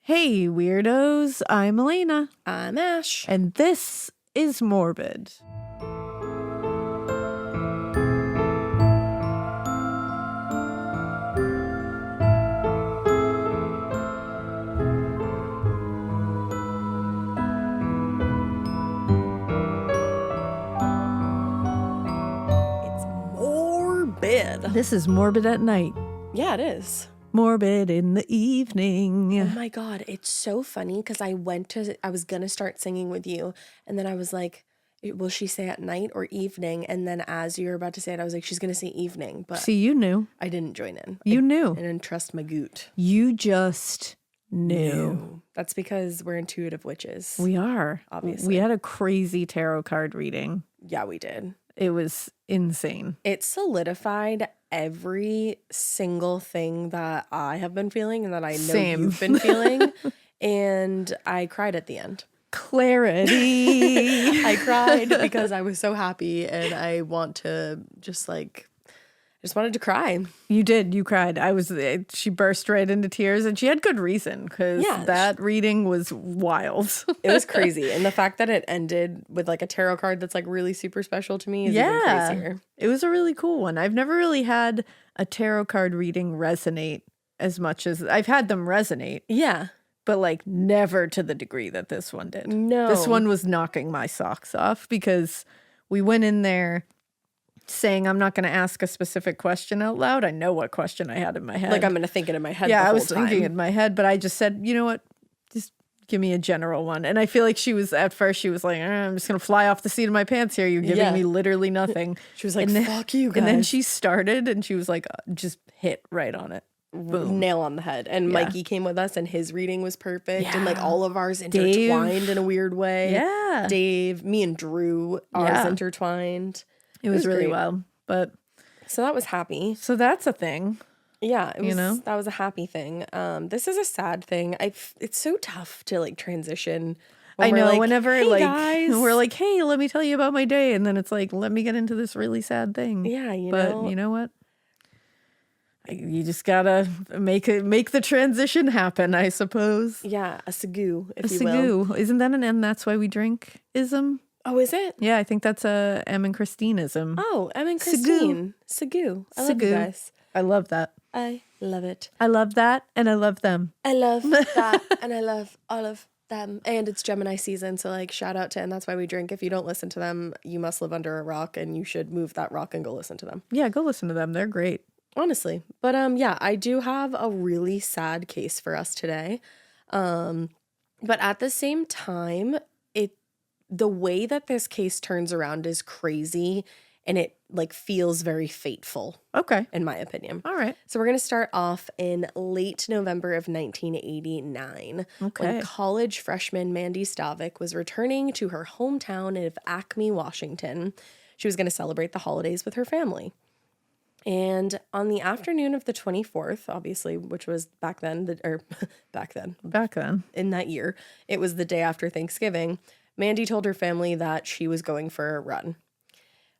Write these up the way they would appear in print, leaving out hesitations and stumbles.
Hey, weirdos. I'm Elena. I'm Ash. And this is Morbid. It's Morbid. This is Morbid at night. Yeah, it is. Morbid in the evening. Oh my God. It's so funny because I was going to start singing with you. And then I was like, will she say at night or evening? And then as you were about to say it, I was like, she's going to say evening. But See, you knew. I didn't join in. You knew. I didn't trust my goot. You just knew. That's because we're intuitive witches. We are. Obviously. We had a crazy tarot card reading. Yeah, we did. It was insane. It solidified every single thing that I have been feeling and that I know Same. you've been feeling. And I cried at the end. Clarity. I cried because I was so happy and I just wanted to cry. You did. You cried. She burst right into tears and she had good reason because that reading was wild. It was crazy. And the fact that it ended with like a tarot card that's like really super special to me is even crazier. It was a really cool one. I've never really had a tarot card reading resonate as much as I've had them resonate. Yeah. But like never to the degree that this one did. No. This one was knocking my socks off because we went in there saying I'm not going to ask a specific question out loud. I know what question I had in my head. Like I'm going to think it in my head. Yeah, the I whole was time. thinking in my head, but I just said, you know what? Just give me a general one. And I feel like at first she was like, I'm just going to fly off the seat of my pants here. You're giving me literally nothing. She was like, fuck you guys. And then she started and she was like, just hit right on it. Boom. Nail on the head. And Mikey came with us and his reading was perfect. And like all of ours intertwined in a weird way. Yeah. Dave, me and Drew, ours intertwined. It was really great. well. But so that was happy. So that's a thing. Yeah, it was, that was a happy thing. This is a sad thing. It's so tough to like transition. I know, like, whenever hey, like guys. we're like, hey, let me tell you about my day. And then it's like, let me get into this really sad thing. Yeah, But you know what? You just gotta make the transition happen, I suppose. Yeah, a sagoo, if you sagoo. will. Isn't that an "and that's why we drink" ism? Oh, is it? Yeah, I think that's a Em and Christine-ism. Oh, Em and Christine. Sagoo. I love you guys. I love that. I love it. I love that, and I love them. I love that, and I love all of them. And it's Gemini season, so like shout out to And That's Why We Drink. If you don't listen to them, you must live under a rock, and you should move that rock and go listen to them. Yeah, go listen to them. They're great. Honestly. But yeah, I do have a really sad case for us today. But at the same time, the way that this case turns around is crazy and it like feels very fateful. Okay. In my opinion. All right. So we're going to start off in late November of 1989. Okay. When college freshman Mandy Stavik was returning to her hometown of Acme, Washington. She was going to celebrate the holidays with her family. And on the afternoon of the 24th, obviously, which was back then, in that year, it was the day after Thanksgiving, Mandy told her family that she was going for a run.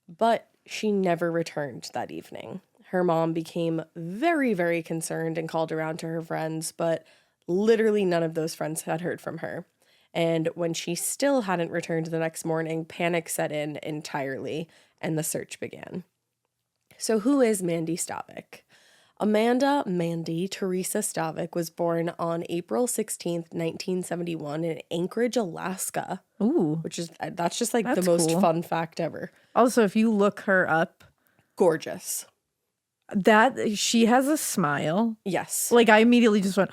But she never returned that evening. Her mom became very, very concerned and called around to her friends, but literally none of those friends had heard from her. And when she still hadn't returned the next morning, panic set in entirely, and the search began. So who is Mandy Stavik? Mandy Teresa Stavik was born on April 16th, 1971 in Anchorage, Alaska. Ooh. That's just like the most fun fact ever. Also, if you look her up. Gorgeous. She has a smile. Yes. Like I immediately just went,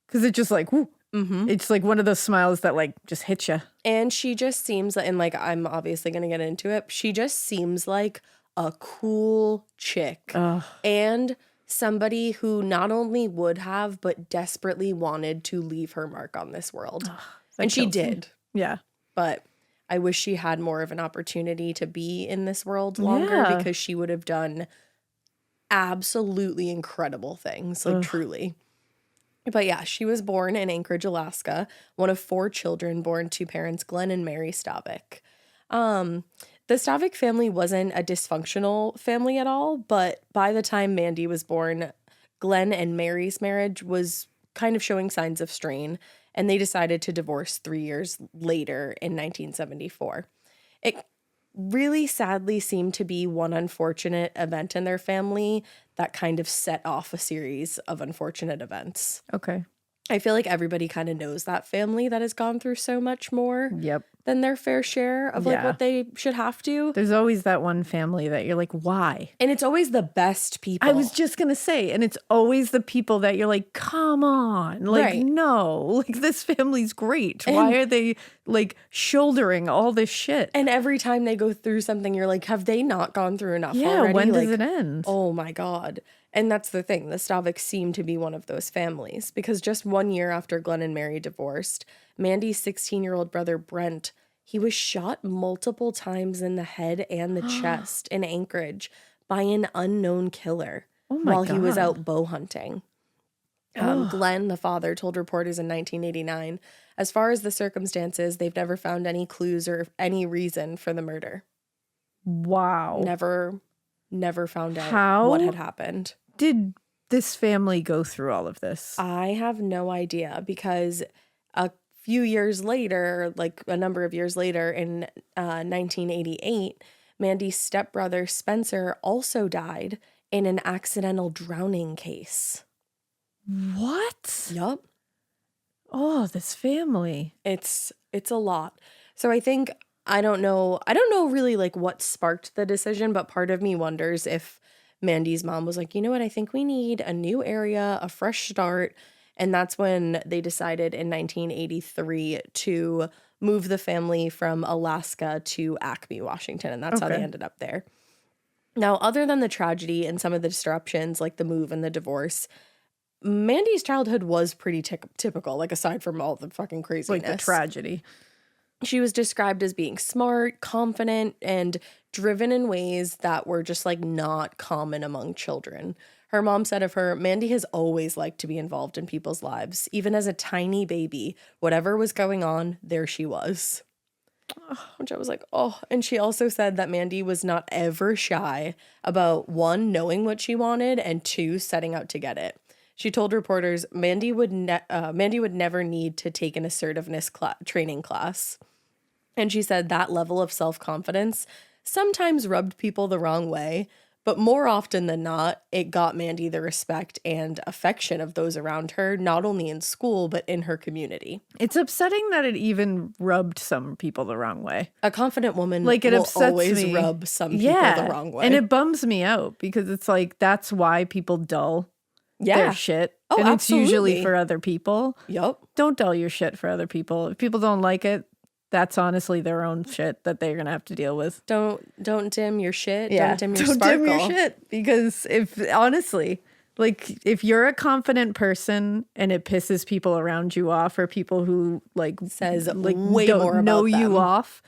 because it just like, whoo. Mm-hmm. It's like one of those smiles that like just hits you. And she just seems like, and like I'm obviously going to get into it, she just seems like a cool chick. And somebody who not only would have, but desperately wanted to leave her mark on this world. And she did. Yeah. But I wish she had more of an opportunity to be in this world longer because she would have done absolutely incredible things, like truly. But yeah, she was born in Anchorage, Alaska, one of 4 children born to parents Glenn and Mary Stavik. The Stavik family wasn't a dysfunctional family at all, but by the time Mandy was born, Glenn and Mary's marriage was kind of showing signs of strain, and they decided to divorce 3 years later in 1974. It really sadly seemed to be one unfortunate event in their family that kind of set off a series of unfortunate events. Okay. I feel like everybody kind of knows that family that has gone through so much more than their fair share of like what they should have to. There's always that one family that you're like, why? And it's always the best people. I was just going to say, and it's always the people that you're like, come on. Like, no, like this family's great. Why are they like shouldering all this shit? And every time they go through something, you're like, have they not gone through enough already? When does it end? Oh my God. And that's the thing. The Staviks seem to be one of those families because just 1 year after Glenn and Mary divorced, Mandy's 16-year-old brother Brent, he was shot multiple times in the head and the chest in Anchorage by an unknown killer while he was out bow hunting. Glenn, the father, told reporters in 1989, as far as the circumstances, they've never found any clues or any reason for the murder. Wow. Never found out what had happened. Did this family go through all of this? I have no idea because a few years later, like a number of years later in 1988, Mandy's stepbrother Spencer also died in an accidental drowning case. What? Yup. Oh, this family. It's a lot. So I think I don't know really like what sparked the decision, but part of me wonders if Mandy's mom was like, you know what, I think we need a new area, a fresh start. And that's when they decided in 1983 to move the family from Alaska to Acme, Washington. And that's how they ended up there. Now, other than the tragedy and some of the disruptions, like the move and the divorce, Mandy's childhood was pretty typical, like aside from all the fucking craziness. Like the tragedy. She was described as being smart, confident, and driven in ways that were just like not common among children. Her mom said of her, Mandy has always liked to be involved in people's lives. Even as a tiny baby, whatever was going on, there she was. Which I was like, oh. And she also said that Mandy was not ever shy about, 1, knowing what she wanted, and 2, setting out to get it. She told reporters Mandy would never need to take an assertiveness training class. And she said that level of self-confidence sometimes rubbed people the wrong way, but more often than not, it got Mandy the respect and affection of those around her, not only in school, but in her community. It's upsetting that it even rubbed some people the wrong way. A confident woman like it will upsets always me. rub some people the wrong way. And it bums me out because it's like, that's why people dull their shit. Oh, and absolutely. It's usually for other people. Yup. Don't dull your shit for other people. If people don't like it, that's honestly their own shit that they're gonna have to deal with. Don't dim your shit. Yeah. Don't dim your don't sparkle. Dim your shit. Because if honestly, like if you're a confident person and it pisses people around you off, or people who like says like way don't more about know them. you off,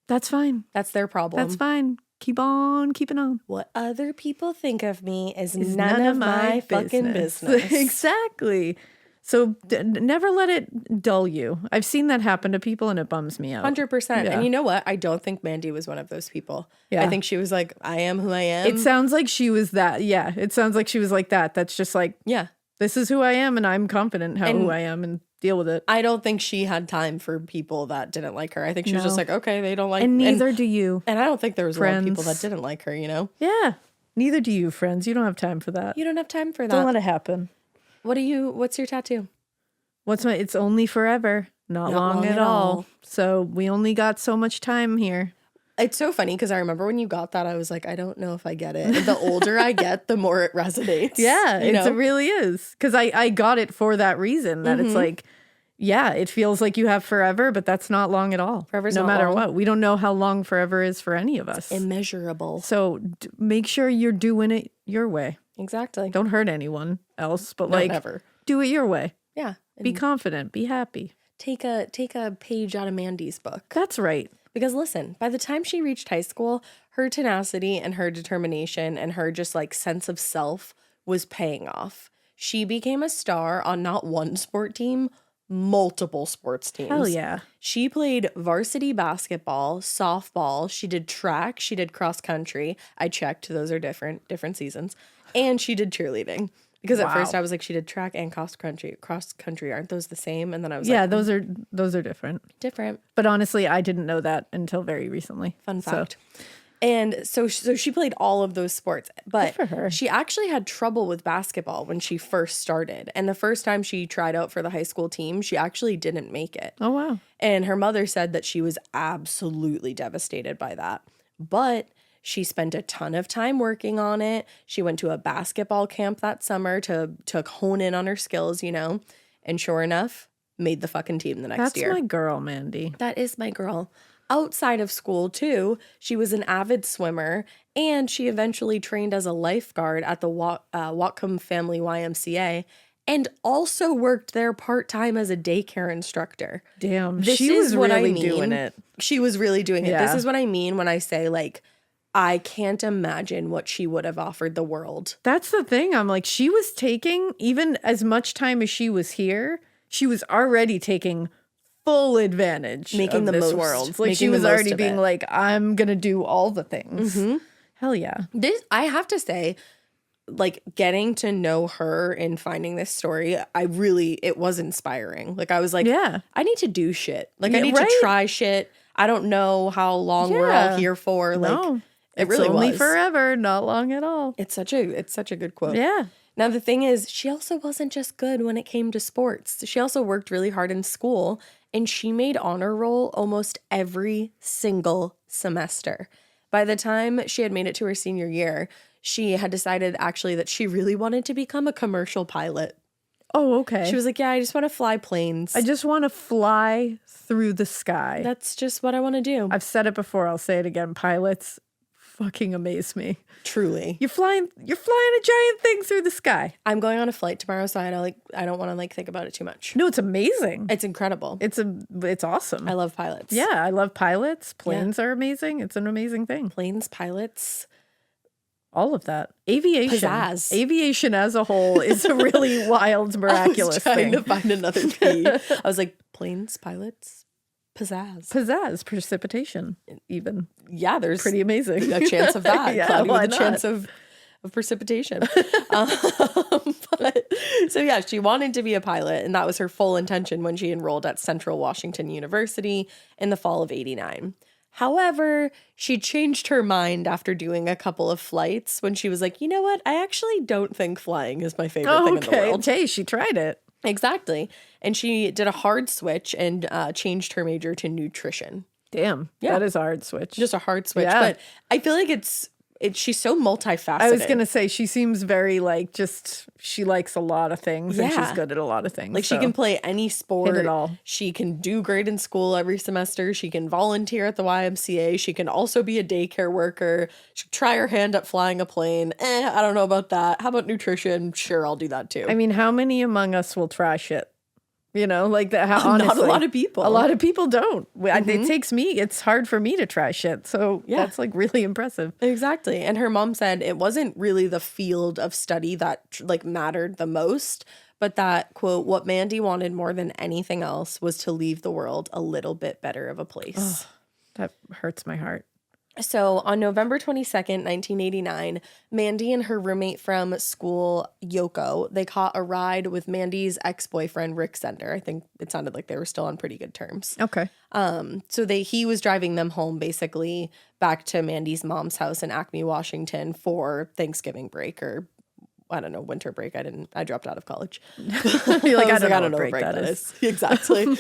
that's fine. That's their problem. That's fine. Keep on keeping on. What other people think of me is none of my fucking business. Exactly. So never let it dull you. I've seen that happen to people and it bums me out. 100%. Yeah. And you know what? I don't think Mandy was one of those people. Yeah. I think she was like, I am who I am. It sounds like she was that. Yeah. It sounds like she was like that. That's just like, yeah, this is who I am and I'm confident who I am and deal with it. I don't think she had time for people that didn't like her. I think she was just like, okay, they don't like me. And neither do you. And I don't think there was a lot of people that didn't like her, you know? Yeah. Neither do you, friends. You don't have time for that. You don't have time for that. Don't let it happen. What's your tattoo? It's only forever. Not long at all. So we only got so much time here. It's so funny because I remember when you got that, I was like, I don't know if I get it. And the older I get, the more it resonates. Yeah, it really is. Because I got it for that reason, that it's like, yeah, it feels like you have forever, but that's not long at all. Forever's no not matter long. what. We don't know how long forever is for any of us. Immeasurable. So make sure you're doing it your way. Exactly. Don't hurt anyone else, but never. Do it your way. Yeah. Be confident. Be happy. Take a page out of Mandy's book. That's right. Because listen, by the time she reached high school, her tenacity and her determination and her just like sense of self was paying off. She became a star on not one sport team, multiple sports teams. Hell yeah. She played varsity basketball, softball, she did track, she did cross country. I checked, those are different seasons. And she did cheerleading. Because at first I was like, she did track and cross country. Aren't those the same? And then I was yeah, like, those are different. different. But honestly, I didn't know that until very recently. Fun fact. And so she played all of those sports, but Good for her. she actually had trouble with basketball when she first started. And the first time she tried out for the high school team, she actually didn't make it. Oh, wow. And her mother said that she was absolutely devastated by that. But she spent a ton of time working on it. She went to a basketball camp that summer to hone in on her skills, you know. And sure enough, made the fucking team the next year. That's my girl, Mandy. That is my girl. Outside of school, too, she was an avid swimmer, and she eventually trained as a lifeguard at the Whatcom Family YMCA, and also worked there part-time as a daycare instructor. Damn, This she is was what I really mean. doing it. She was really doing it. Yeah. This is what I mean when I say, like, I can't imagine what she would have offered the world. That's the thing. I'm like, she was taking, even as much time as she was here, she was already taking full advantage Making of the this most. world. Like, Making she the was most already of being it. like, I'm going to do all the things. Hell yeah. This, I have to say, like, getting to know her and finding this story, it was inspiring. Like, I was like, Yeah. I need to do shit. Like, I Yeah, need right? to try shit. I don't know how long we're all Yeah. here for. Like, No, it it's really only was. forever, not long at all. It's such a good quote. Yeah. Now, the thing is, she also wasn't just good when it came to sports. She also worked really hard in school, and she made honor roll almost every single semester. By the time she had made it to her senior year, she had decided actually that she really wanted to become a commercial pilot. Oh, okay. She was like, yeah, I just want to fly planes. I just want to fly through the sky. That's just what I want to do. I've said it before. I'll say it again. Pilots fucking amaze me. Truly. You're flying a giant thing through the sky. I'm going on a flight tomorrow, so I don't want to think about it too much. No, it's amazing. It's incredible. It's awesome. I love pilots. Yeah, I love pilots. Planes are amazing. It's an amazing thing. Planes, pilots. All of that. Aviation. Pizzazz. Aviation as a whole is a really wild, miraculous I was trying thing. to find another P. I was like, planes, pilots, pizzazz. Pizzazz, precipitation, even. Yeah, there's Pretty amazing. a chance of that. Yeah, Cloudy why with a chance not? of precipitation. So yeah, she wanted to be a pilot, and that was her full intention when she enrolled at Central Washington University in the fall of '89. However, she changed her mind after doing a couple of flights when she was like, you know what? I actually don't think flying is my favorite thing in the world. Hey, she tried it. Exactly. And she did a hard switch and changed her major to nutrition. Damn. Yeah. That is a hard switch. Just a hard switch. Yeah. But I feel like she's so multifaceted. I was going to say, she seems very she likes a lot of things and Yeah. she's good at a lot of things. Like, she can play any sport. Hit it all. She can do great in school every semester. She can volunteer at the YMCA. She can also be a daycare worker. She can try her hand at flying a plane. I don't know about that. How about nutrition? Sure, I'll do that too. I mean, how many among us will try shit? You know, like that. Honestly, Not a lot of people. A lot of people don't. It's hard for me to try shit. So Yeah. that's like really impressive. Exactly. And her mom said it wasn't really the field of study that mattered the most, but that, quote, what Mandy wanted more than anything else was to leave the world a little bit better of a place. That hurts my heart. So on November 22nd, 1989, Mandy and her roommate from school, Yoko, they caught a ride with Mandy's ex-boyfriend, Rick Sender. I think it sounded like they were still on pretty good terms. Okay. So he was driving them home, basically back to Mandy's mom's house in Acme, Washington for Thanksgiving break, or I don't know, winter break. I dropped out of college. You're like, I don't know what break that is. Exactly.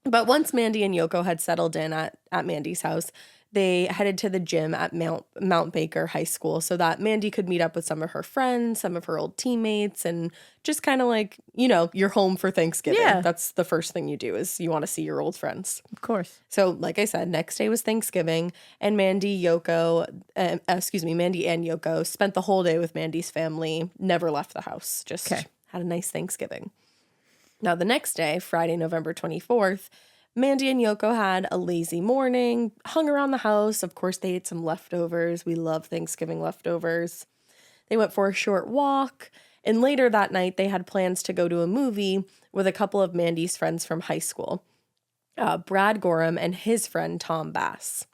But once Mandy and Yoko had settled in at Mandy's house, they headed to the gym at Mount Baker High School so that Mandy could meet up with some of her friends, some of her old teammates, and just kind of like, you're home for Thanksgiving. Yeah. That's the first thing you do is you want to see your old friends. Of course. So like I said, next day was Thanksgiving, and Mandy and Yoko spent the whole day with Mandy's family, never left the house, just had a nice Thanksgiving. Now the next day, Friday, November 24th, Mandy and Yoko had a lazy morning, hung around the house. Of course, they ate some leftovers. We love Thanksgiving leftovers. They went for a short walk, and later that night, they had plans to go to a movie with a couple of Mandy's friends from high school, Brad Gorham and his friend Tom Bass.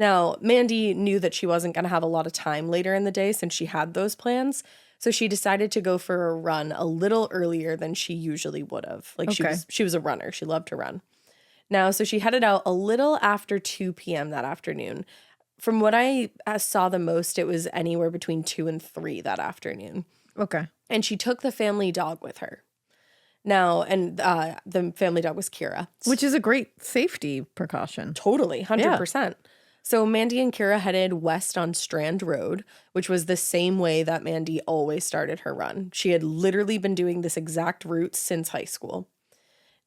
Now, Mandy knew that she wasn't going to have a lot of time later in the day since she had those plans, So she decided to go for a run a little earlier than she usually would have. Like she was a runner. She loved to run. Now, so she headed out a little after 2 p.m. that afternoon. From what I saw the most, it was anywhere between 2 and 3 that afternoon. Okay. And she took the family dog with her. Now, and the family dog was Kira. Which is a great safety precaution. Totally, 100%. Yeah. So Mandy and Kira headed west on Strand Road, which was the same way that Mandy always started her run. She had literally been doing this exact route since high school.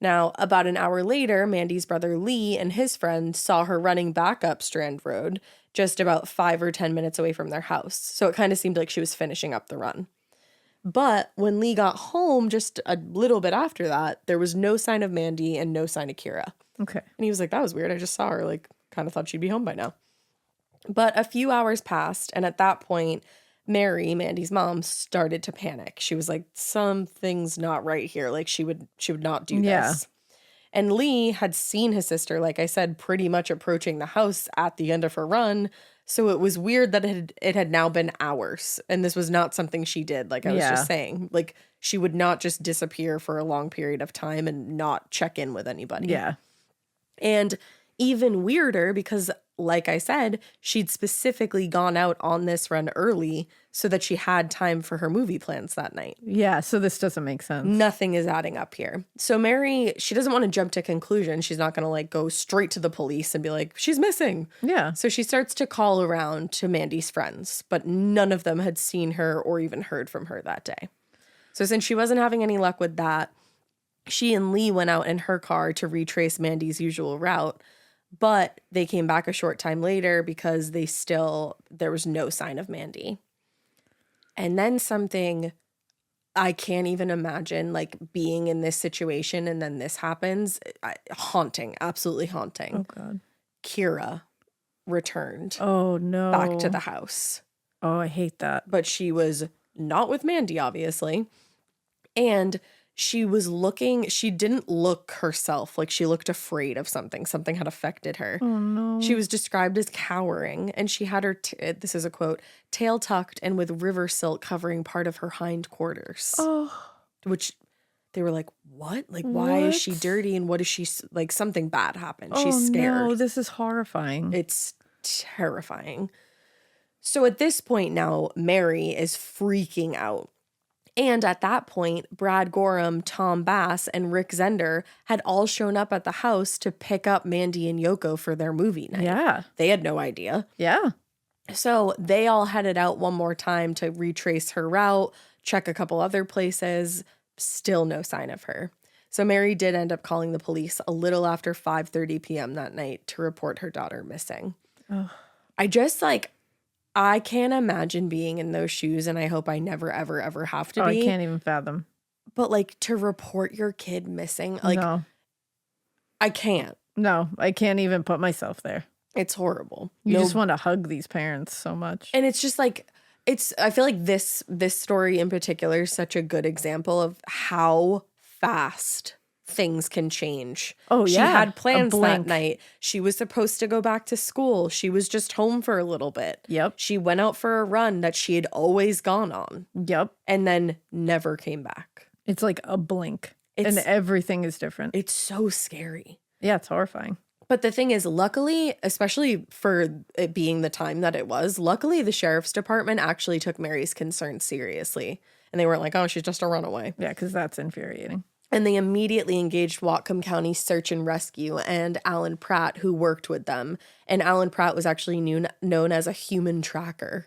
Now, about an hour later, Mandy's brother Lee and his friend saw her running back up Strand Road, just about 5 or 10 minutes away from their house. So it kind of seemed like she was finishing up the run. But when Lee got home just a little bit after that, there was no sign of Mandy and no sign of Kira. Okay. And he was like, that was weird. I just saw her, like, kind of thought she'd be home by now. But a few hours passed, and at that point, Mary, Mandy's mom, started to panic. She was like, something's not right here. Like, she would not do this. Yeah. And Lee had seen his sister, like I said, pretty much approaching the house at the end of her run. So it was weird that it had now been hours. And this was not something she did, like I was just saying. Like, she would not just disappear for a long period of time and not check in with anybody. Yeah. And even weirder because, like I said, she'd specifically gone out on this run early so that she had time for her movie plans that night. Yeah, so this doesn't make sense. Nothing is adding up here. So Mary, she doesn't want to jump to conclusions. She's not going to like go straight to the police and be like, she's missing. Yeah. So she starts to call around to Mandy's friends, but none of them had seen her or even heard from her that day. So since she wasn't having any luck with that, she and Lee went out in her car to retrace Mandy's usual route. But they came back a short time later because there was no sign of Mandy. And then something I can't even imagine, like being in this situation and then this happens. Haunting, absolutely haunting. Oh, God. Kira returned. Oh, no. Back to the house. Oh, I hate that. But she was not with Mandy, obviously. And she didn't look herself. Like, she looked afraid of something. Something had affected her. Oh, no. She was described as cowering, and she had her, this is a quote, tail tucked and with river silk covering part of her hindquarters. Oh. Which they were like, what? Like, why is she dirty? And what is she, like, something bad happened. She's scared. No, this is horrifying. It's terrifying. So at this point now, Mary is freaking out. And at that point, Brad Gorham, Tom Bass, and Rick Zender had all shown up at the house to pick up Mandy and Yoko for their movie night. Yeah. They had no idea. Yeah. So they all headed out one more time to retrace her route, check a couple other places. Still no sign of her. So Mary did end up calling the police a little after 5:30 p.m. that night to report her daughter missing. Oh. I can't imagine being in those shoes, and I hope I never, ever, ever have to be. I can't even fathom. But, like, to report your kid missing, like, no. I can't. No, I can't even put myself there. It's horrible. You just want to hug these parents so much. And it's just, like, I feel like this story in particular is such a good example of how fast things can change. Oh, yeah. She had plans that night. She was supposed to go back to school. She was just home for a little bit. Yep. She went out for a run that she had always gone on. Yep. And then never came back. It's like a blink. And everything is different. It's so scary. Yeah, it's horrifying. But the thing is, luckily, especially for it being the time that it was, luckily the sheriff's department actually took Mary's concerns seriously. And they weren't like, oh, she's just a runaway. Yeah, because that's infuriating. And they immediately engaged Whatcom County Search and Rescue and Alan Pratt, who worked with them. And Alan Pratt was actually known as a human tracker.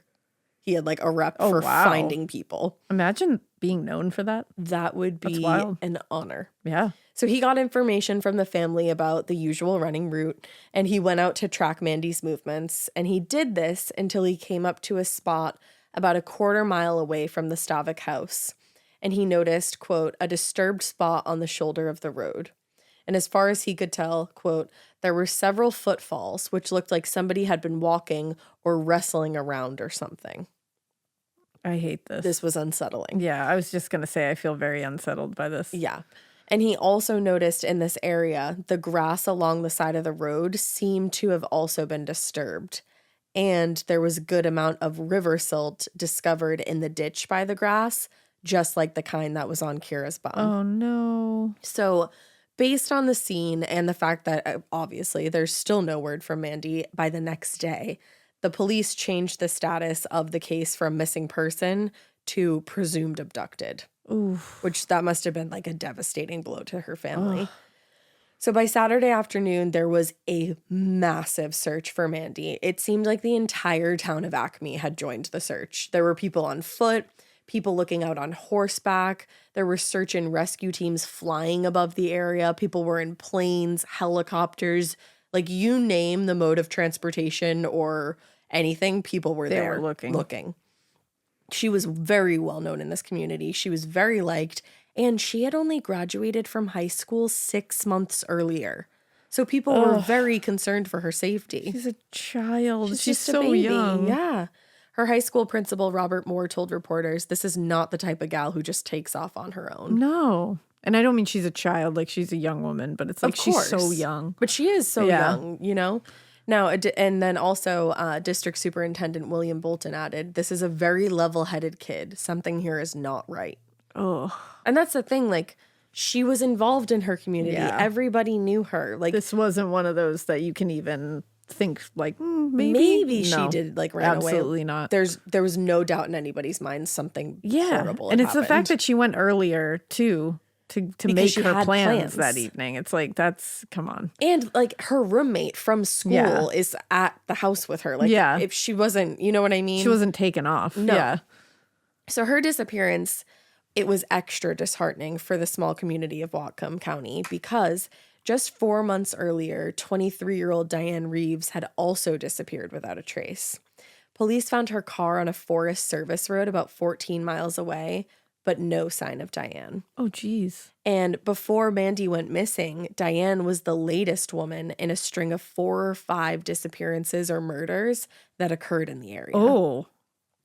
He had like a rep for finding people. Imagine being known for that. That would be an honor. Yeah. So he got information from the family about the usual running route, and he went out to track Mandy's movements. And he did this until he came up to a spot about a quarter mile away from the Stavik house. And he noticed, quote, a disturbed spot on the shoulder of the road. And as far as he could tell, quote, there were several footfalls, which looked like somebody had been walking or wrestling around or something. I hate this. This was unsettling. Yeah, I was just going to say I feel very unsettled by this. Yeah. And he also noticed in this area, the grass along the side of the road seemed to have also been disturbed. and there was a good amount of river silt discovered in the ditch by the grass, just like the kind that was on Kira's bum. Oh, no. So based on the scene and the fact that obviously there's still no word from Mandy by the next day, the police changed the status of the case from missing person to presumed abducted. Oof. Which that must have been like a devastating blow to her family. Ugh. So by Saturday afternoon, there was a massive search for Mandy. It seemed like the entire town of Acme had joined the search. There were people on foot, people looking out on horseback. There were search and rescue teams flying above the area. People were in planes, helicopters, like you name the mode of transportation or anything, people were there looking. She was very well known in this community. She was very liked, and she had only graduated from high school 6 months earlier. So people were very concerned for her safety. She's a child. She's just a so baby. young. Yeah. Her high school principal, Robert Moore, told reporters, this is not the type of gal who just takes off on her own. No. And I don't mean she's a child, like she's a young woman, but it's like she's so young. But she is so young, you know? Now, and then also District Superintendent William Bolton added, this is a very level-headed kid. Something here is not right. Oh. And that's the thing, like, she was involved in her community. Yeah. Everybody knew her. Like, this wasn't one of those that you can even think, like, maybe she did, like, ran away. Absolutely not. There was no doubt in anybody's mind something horrible and it's happened. The fact that she went earlier, too. To make her plans that evening. It's like, that's, come on. And like her roommate from school is at the house with her. Like if she wasn't, you know what I mean? She wasn't taken off. No. Yeah. So her disappearance, it was extra disheartening for the small community of Whatcom County because just 4 months earlier, 23-year-old Diane Reeves had also disappeared without a trace. Police found her car on a Forest Service road about 14 miles away, but no sign of Diane. Oh, geez. And before Mandy went missing, Diane was the latest woman in a string of 4 or 5 disappearances or murders that occurred in the area. Oh.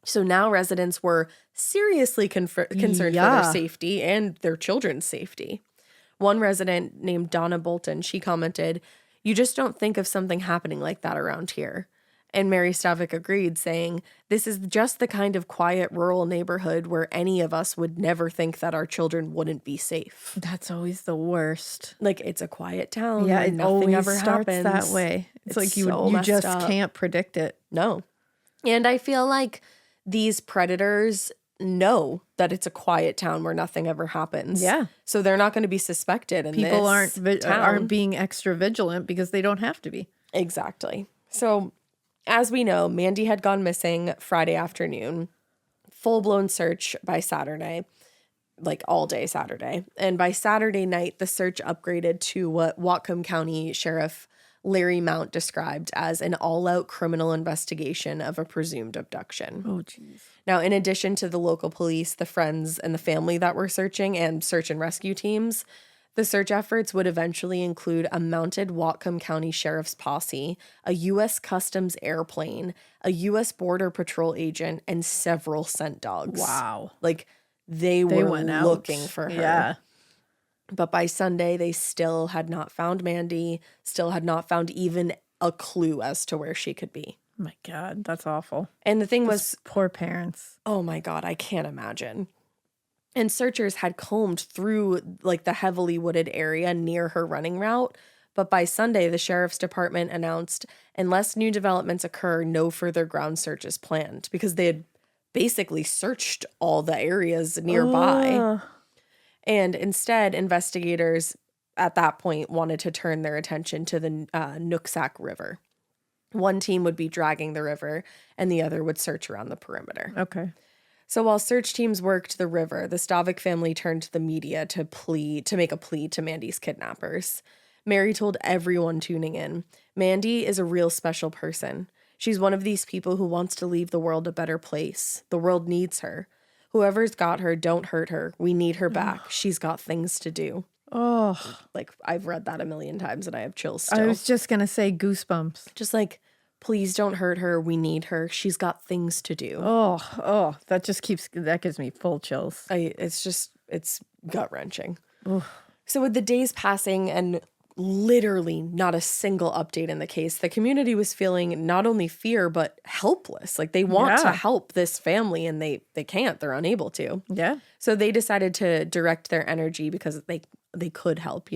So now residents were seriously concerned for their safety and their children's safety. One resident named Donna Bolton, she commented, "You just don't think of something happening like that around here." And Mandy Stavik agreed, saying, "This is just the kind of quiet rural neighborhood where any of us would never think that our children wouldn't be safe." That's always the worst. Like, it's a quiet town. Yeah, it nothing always ever starts happens that way. It's like you just can't predict it. No. And I feel like these predators know that it's a quiet town where nothing ever happens. Yeah. So they're not going to be suspected in People this aren't being extra vigilant because they don't have to be. Exactly. So as we know, Mandy had gone missing Friday afternoon, full-blown search by Saturday, like all day Saturday. And by Saturday night, the search upgraded to what Whatcom County Sheriff Larry Mount described as an all-out criminal investigation of a presumed abduction. Oh, geez. Now, in addition to the local police, the friends and the family that were searching, and search and rescue teams, the search efforts would eventually include a mounted Whatcom County Sheriff's posse, a U.S. Customs airplane, a U.S. Border Patrol agent, and several scent dogs. Wow. Like, they were looking for her. Yeah. But by Sunday, they still had not found Mandy, still had not found even a clue as to where she could be. Oh my God, that's awful. And the thing was, poor parents. Oh my God, I can't imagine. And searchers had combed through like the heavily wooded area near her running route. But by Sunday, the sheriff's department announced, unless new developments occur, no further ground search is planned, because they had basically searched all the areas nearby. And instead, investigators at that point wanted to turn their attention to the Nooksack River. One team would be dragging the river and the other would search around the perimeter. Okay. So while search teams worked the river, the Stavik family turned to the media to make a plea to Mandy's kidnappers. Mary told everyone tuning in, "Mandy is a real special person. She's one of these people who wants to leave the world a better place. The world needs her. Whoever's got her, don't hurt her. We need her back. She's got things to do." Oh. Like, I've read that a million times and I have chills still. I was just going to say goosebumps. Just like, please don't hurt her. We need her. She's got things to do. Oh, that gives me full chills. It's gut-wrenching. So with the days passing and literally not a single update in the case. The community was feeling not only fear, but helpless. Like they want to help this family and they can't, they're unable to. Yeah. So they decided to direct their energy, because they could help,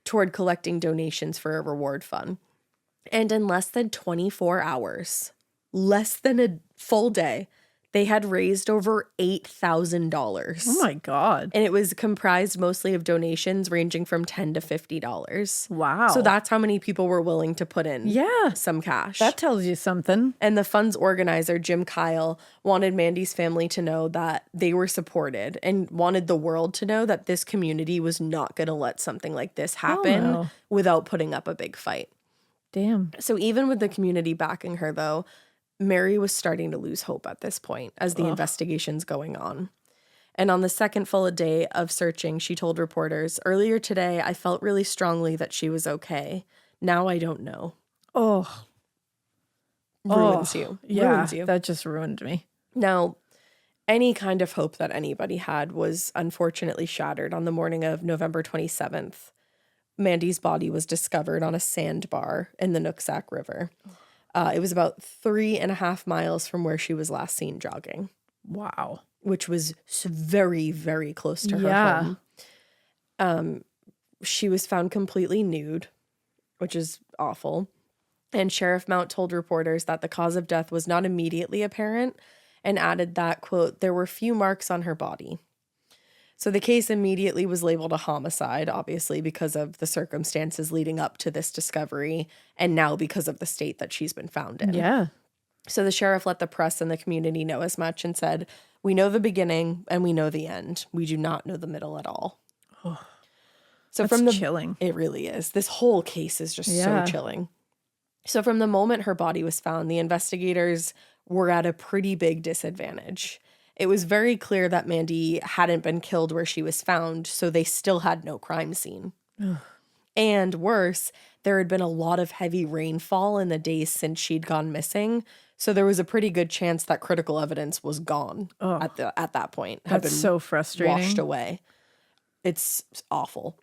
toward collecting donations for a reward fund. And in less than 24 hours, less than a full day, they had raised over $8,000. Oh my God. And it was comprised mostly of donations ranging from $10 to $50. Wow. So that's how many people were willing to put in some cash. That tells you something. And the fund's organizer, Jim Kyle, wanted Mandy's family to know that they were supported and wanted the world to know that this community was not going to let something like this happen without putting up a big fight. Damn. So even with the community backing her, though, Mary was starting to lose hope at this point as the investigation's going on. And on the second full day of searching, she told reporters, "Earlier today, I felt really strongly that she was okay. Now I don't know." Oh. Ruins you. Yeah, Ruins you. that just ruined me. Now, any kind of hope that anybody had was unfortunately shattered on the morning of November 27th. Mandy's body was discovered on a sandbar in the Nooksack River. It was about 3.5 miles from where she was last seen jogging. Wow. Which was very, very close to her home. She was found completely nude, which is awful. And Sheriff Mount told reporters that the cause of death was not immediately apparent, and added that, quote, "there were few marks on her body." So the case immediately was labeled a homicide, obviously, because of the circumstances leading up to this discovery, and now because of the state that she's been found in. Yeah. So the sheriff let the press and the community know as much and said, "We know the beginning and we know the end. We do not know the middle at all." So That's chilling. It really is. This whole case is just so chilling. So from the moment her body was found, the investigators were at a pretty big disadvantage. It was very clear that Mandy hadn't been killed where she was found, so they still had no crime scene. And worse, there had been a lot of heavy rainfall in the days since she'd gone missing, so there was a pretty good chance that critical evidence was gone at that point. That's so frustrating. Washed away. It's awful.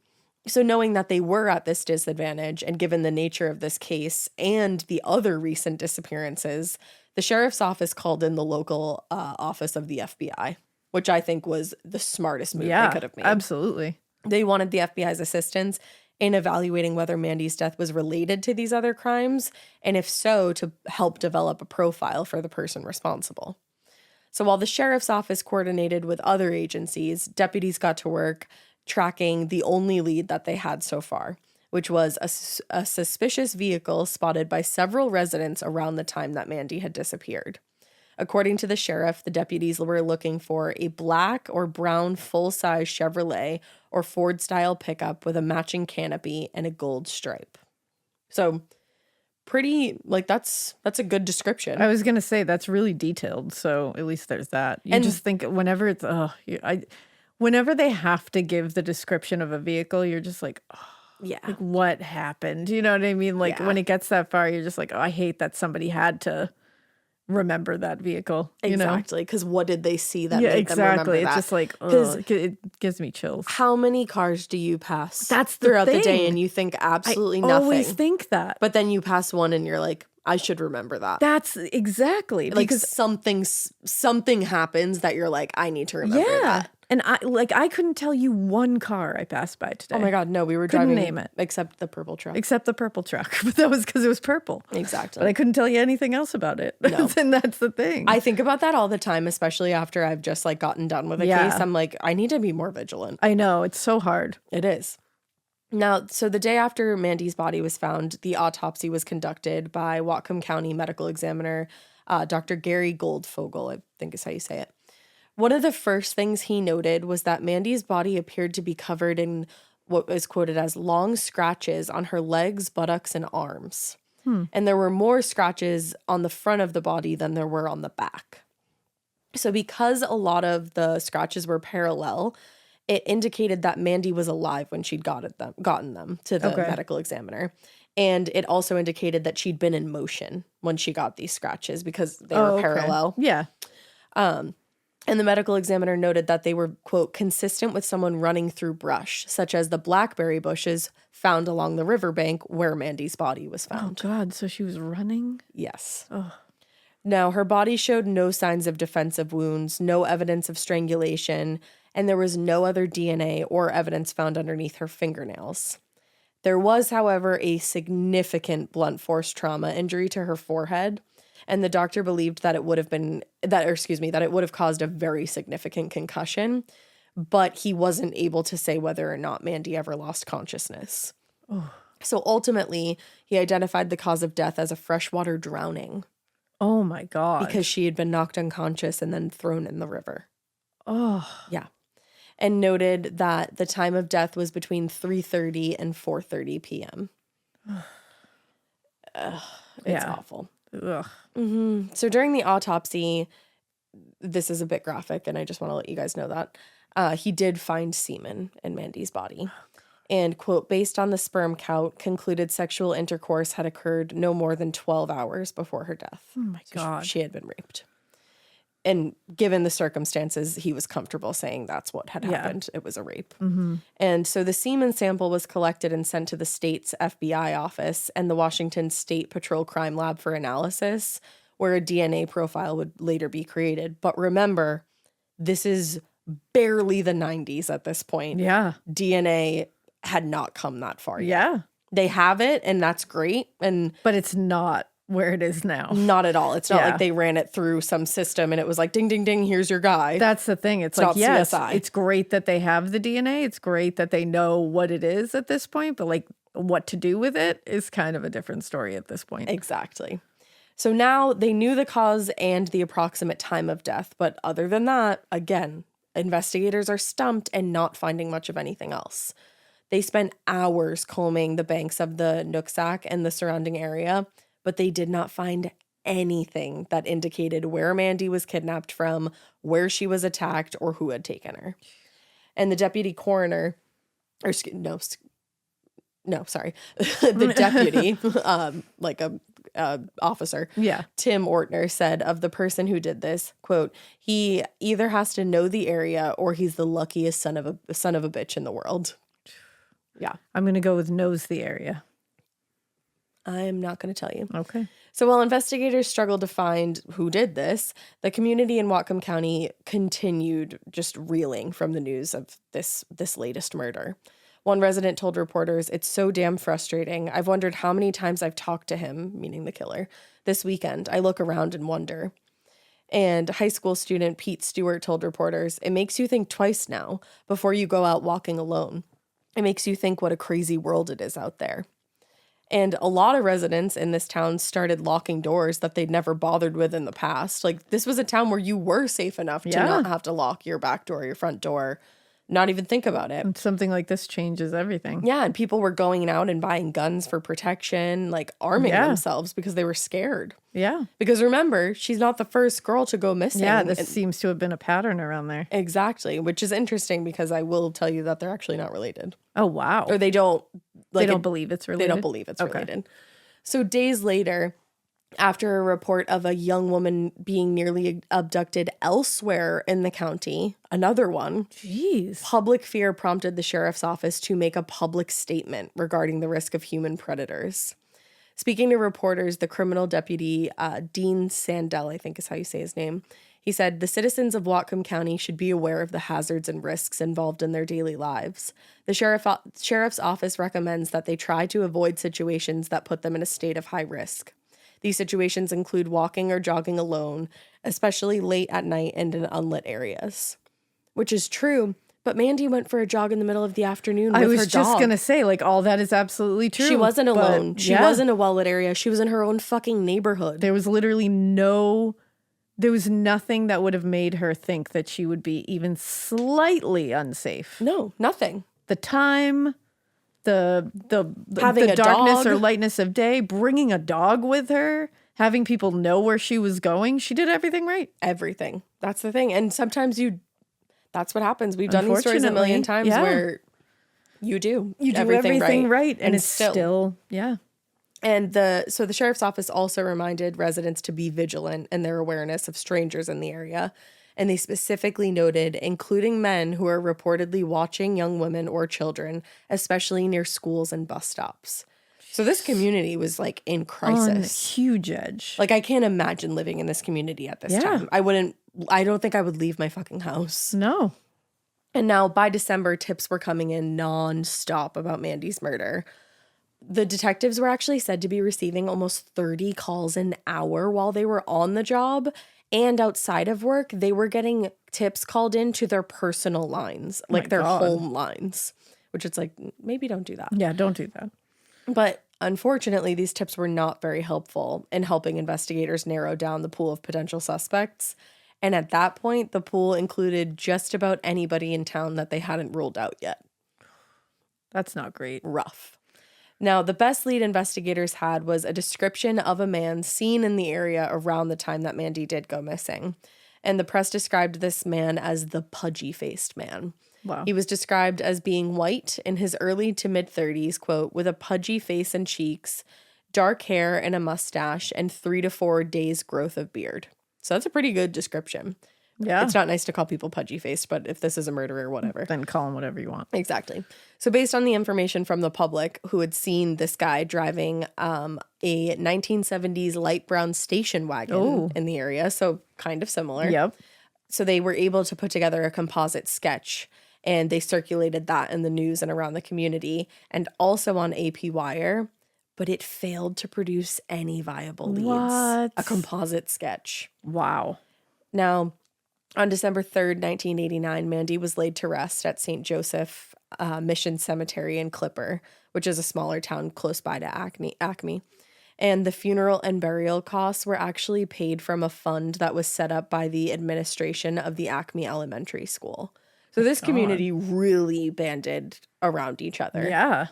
So knowing that they were at this disadvantage, and given the nature of this case and the other recent disappearances, the sheriff's office called in the local office of the FBI, which I think was the smartest move they could have made. Absolutely. They wanted the FBI's assistance in evaluating whether Mandy's death was related to these other crimes, and if so, to help develop a profile for the person responsible. So while the sheriff's office coordinated with other agencies, deputies got to work tracking the only lead that they had so far, which was a suspicious vehicle spotted by several residents around the time that Mandy had disappeared. According to the sheriff, the deputies were looking for a black or brown full-size Chevrolet or Ford-style pickup with a matching canopy and a gold stripe. So pretty, that's a good description. I was going to say that's really detailed, so at least there's that. You just think whenever it's, whenever they have to give the description of a vehicle, you're just like, like what happened? You know what I mean? Like when it gets that far, you're just like, I hate that somebody had to remember that vehicle. Exactly. Because what did they see that made them remember that? It's just like, it gives me chills. How many cars do you pass That's throughout the the day and you think absolutely I nothing? always think that. But then you pass one and you're like, I should remember that. That's exactly. Like because something happens that you're like, I need to remember that. And I couldn't tell you one car I passed by today. Oh my God, no, we were Couldn't driving name it. except the purple truck. Except the purple truck. But that was because it was purple. Exactly. But I couldn't tell you anything else about it. No. And that's the thing. I think about that all the time, especially after I've just gotten done with a case. I'm like, I need to be more vigilant. I know, it's so hard. It is. Now, so the day after Mandy's body was found, the autopsy was conducted by Whatcom County medical examiner, Dr. Gary Goldfogel, I think is how you say it. One of the first things he noted was that Mandy's body appeared to be covered in what was quoted as long scratches on her legs, buttocks, and arms. And there were more scratches on the front of the body than there were on the back. So because a lot of the scratches were parallel, it indicated that Mandy was alive when she'd gotten them to the medical examiner. And it also indicated that she'd been in motion when she got these scratches because they were parallel. Yeah. And the medical examiner noted that they were, quote, consistent with someone running through brush, such as the blackberry bushes found along the riverbank where Mandy's body was found. Oh, God. So she was running? Yes. Oh. Now, her body showed no signs of defensive wounds, no evidence of strangulation, and there was no other DNA or evidence found underneath her fingernails. There was, however, a significant blunt force trauma injury to her forehead, and the doctor believed that it would have caused a very significant concussion, but he wasn't able to say whether or not Mandy ever lost consciousness. Oh. So ultimately, he identified the cause of death as a freshwater drowning. Oh my God. Because she had been knocked unconscious and then thrown in the river. Oh. Yeah. And noted that the time of death was between 3:30 and 4:30 p.m. It's awful. Ugh. Mm-hmm. So during the autopsy, this is a bit graphic, and I just want to let you guys know that he did find semen in Mandy's body. And, quote, based on the sperm count, concluded sexual intercourse had occurred no more than 12 hours before her death. Oh, my God. She had been raped. And given the circumstances, he was comfortable saying that's what had happened. It was a rape. Mm-hmm. And so the semen sample was collected and sent to the state's FBI office and the Washington State Patrol Crime Lab for analysis, where a DNA profile would later be created. But remember, this is barely the 90s at this point. Yeah. DNA had not come that far yet. Yeah. They have it, and that's great. But it's not where it is now. Not at all. It's not like they ran it through some system and it was like, ding, ding, ding, here's your guy. That's the thing. It's like, yes, CSI. it's great that they have the DNA. It's great that they know what it is at this point, but like what to do with it is kind of a different story at this point. Exactly. So now they knew the cause and the approximate time of death. But other than that, again, investigators are stumped and not finding much of anything else. They spent hours combing the banks of the Nooksack and the surrounding area, but they did not find anything that indicated where Mandy was kidnapped from, where she was attacked, or who had taken her. And the deputy coroner, the deputy, officer, Tim Ortner, said of the person who did this, quote, he either has to know the area or he's the luckiest son of a bitch in the world. Yeah. I'm going to go with knows the area. I'm not going to tell you. Okay. So while investigators struggled to find who did this, the community in Whatcom County continued just reeling from the news of this latest murder. One resident told reporters, "It's so damn frustrating. I've wondered how many times I've talked to him," meaning the killer, "this weekend. I look around and wonder." And high school student Pete Stewart told reporters, "It makes you think twice now before you go out walking alone. It makes you think what a crazy world it is out there." And a lot of residents in this town started locking doors that they'd never bothered with in the past. Like, this was a town where you were safe enough to not have to lock your back door, your front door, not even think about it. And something like this changes everything. Yeah, and people were going out and buying guns for protection, like arming themselves because they were scared. Yeah. Because remember, she's not the first girl to go missing. Yeah, this seems to have been a pattern around there. Exactly, which is interesting because I will tell you that they're actually not related. Oh, wow. Or they don't... They don't believe it's related? They don't believe it's related. So days later, after a report of a young woman being nearly abducted elsewhere in the county, another one, jeez, public fear prompted the sheriff's office to make a public statement regarding the risk of human predators. Speaking to reporters, the criminal deputy, Dean Sandell, I think is how you say his name, he said, "The citizens of Whatcom County should be aware of the hazards and risks involved in their daily lives. The sheriff's office recommends that they try to avoid situations that put them in a state of high risk. These situations include walking or jogging alone, especially late at night and in unlit areas." Which is true, but Mandy went for a jog in the middle of the afternoon with her dog. I was just going to say, like, all that is absolutely true. She wasn't alone. She wasn't a well-lit area. She was in her own fucking neighborhood. There was literally there was nothing that would have made her think that she would be even slightly unsafe. No, nothing. The time, the Having a darkness dog. or lightness of day, bringing a dog with her, having people know where she was going. She did everything right. Everything. That's the thing. And sometimes that's what happens. We've done these stories a million times where you do everything right. And it's still. And so the sheriff's office also reminded residents to be vigilant in their awareness of strangers in the area And they specifically noted, including men who are reportedly watching young women or children, especially near schools and bus stops. So this community was like in crisis. On huge edge. Like I can't imagine living in this community at this time. I don't think I would leave my fucking house. No. And now by December, tips were coming in nonstop about Mandy's murder. The detectives were actually said to be receiving almost 30 calls an hour while they were on the job. And outside of work, they were getting tips called in to their personal lines, like their home lines, which it's like, maybe don't do that. Yeah, don't do that. But unfortunately, these tips were not very helpful in helping investigators narrow down the pool of potential suspects. And at that point, the pool included just about anybody in town that they hadn't ruled out yet. That's not great. Rough. Now, the best lead investigators had was a description of a man seen in the area around the time that Mandy did go missing. And the press described this man as the pudgy-faced man. Wow. He was described as being white in his early to mid-30s, quote, with a pudgy face and cheeks, dark hair and a mustache, and 3 to 4 days growth of beard. So that's a pretty good description. Yeah. It's not nice to call people pudgy-faced, but if this is a murderer, whatever. Then call him whatever you want. Exactly. So based on the information from the public who had seen this guy driving a 1970s light brown station wagon in the area, so kind of similar. Yep. So they were able to put together a composite sketch, and they circulated that in the news and around the community and also on AP Wire, but it failed to produce any viable leads. What? A composite sketch. Wow. Now, on December 3rd, 1989, Mandy was laid to rest at St. Joseph Mission Cemetery in Clipper, which is a smaller town close by to Acme. And the funeral and burial costs were actually paid from a fund that was set up by the administration of the Acme Elementary School. So this community really banded around each other. Yeah.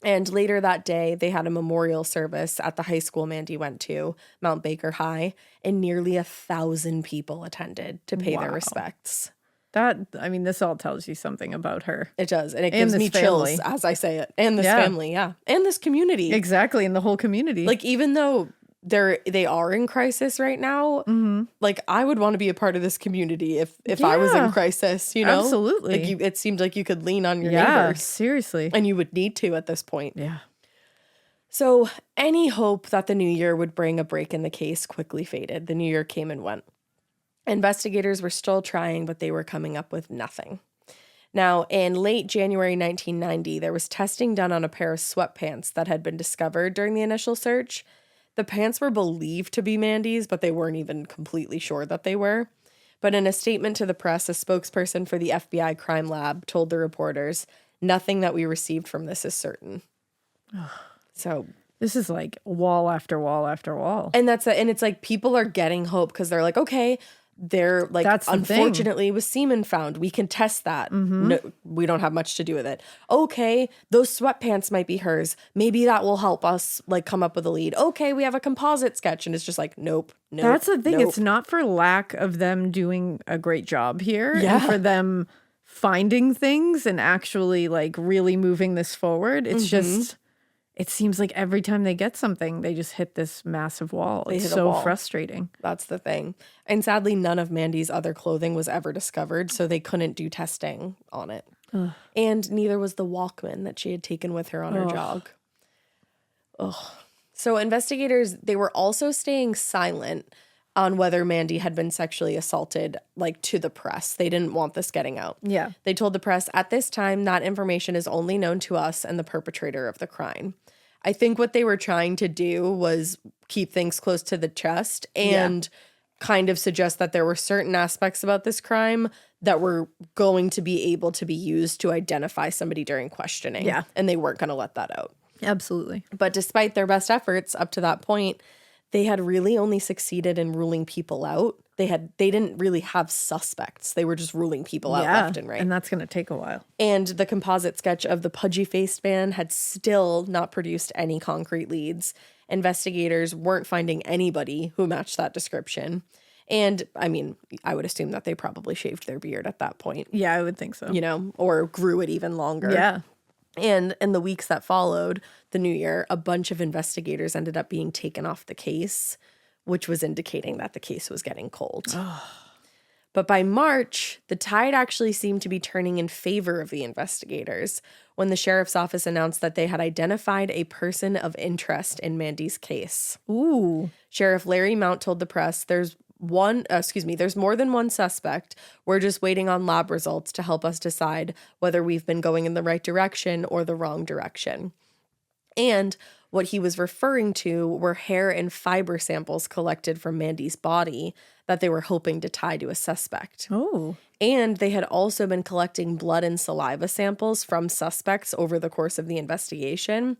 And later that day, they had a memorial service at the high school Mandy went to, Mount Baker High, and nearly 1,000 people attended to pay their respects. This all tells you something about her. It does. And it gives me chills as I say it. And this family, yeah. And this community. Exactly. And the whole community. Like, even though they are in crisis right now, like, I would want to be a part of this community if I was in crisis, you know? Absolutely. Like, it seemed like you could lean on your neighbors. Seriously. And you would need to at this point. Yeah. So any hope that the new year would bring a break in the case quickly faded. The new year came and went. Investigators were still trying, but they were coming up with nothing. Now, in late January 1990, there was testing done on a pair of sweatpants that had been discovered during the initial search. The pants were believed to be Mandy's, but they weren't even completely sure that they were. But in a statement to the press, a spokesperson for the FBI crime lab told the reporters, "Nothing that we received from this is certain." So this is like wall after wall after wall. And and it's like people are getting hope because they're like, okay, they're like, unfortunately, it was semen found. We can test that. No, we don't have much to do with it. Okay, those sweatpants might be hers. Maybe that will help us like come up with a lead. Okay, we have a composite sketch, and it's just like, nope. That's the thing. It's not for lack of them doing a great job here. Yeah. And for them finding things and actually like really moving this forward. It's just, it seems like every time they get something, they just hit this massive wall. It's so frustrating. That's the thing. And sadly, none of Mandy's other clothing was ever discovered, so they couldn't do testing on it. And neither was the Walkman that she had taken with her on her jog. So investigators, they were also staying silent on whether Mandy had been sexually assaulted, like, to the press. They didn't want this getting out. Yeah. They told the press, at this time, that information is only known to us and the perpetrator of the crime. I think what they were trying to do was keep things close to the chest and kind of suggest that there were certain aspects about this crime that were going to be able to be used to identify somebody during questioning. Yeah. And they weren't going to let that out. Absolutely. But despite their best efforts up to that point, they had really only succeeded in ruling people out. They didn't really have suspects. They were just ruling people out left and right. And that's going to take a while. And the composite sketch of the pudgy-faced man had still not produced any concrete leads. Investigators weren't finding anybody who matched that description. And, I mean, I would assume that they probably shaved their beard at that point. Yeah, I would think so. You know, or grew it even longer. Yeah. And in the weeks that followed the new year, a bunch of investigators ended up being taken off the case, which was indicating that the case was getting cold. But by March, the tide actually seemed to be turning in favor of the investigators when the sheriff's office announced that they had identified a person of interest in Mandy's case. Ooh. Sheriff Larry Mount told the press, there's more than one suspect. We're just waiting on lab results to help us decide whether we've been going in the right direction or the wrong direction. And what he was referring to were hair and fiber samples collected from Mandy's body that they were hoping to tie to a suspect. Oh. And they had also been collecting blood and saliva samples from suspects over the course of the investigation.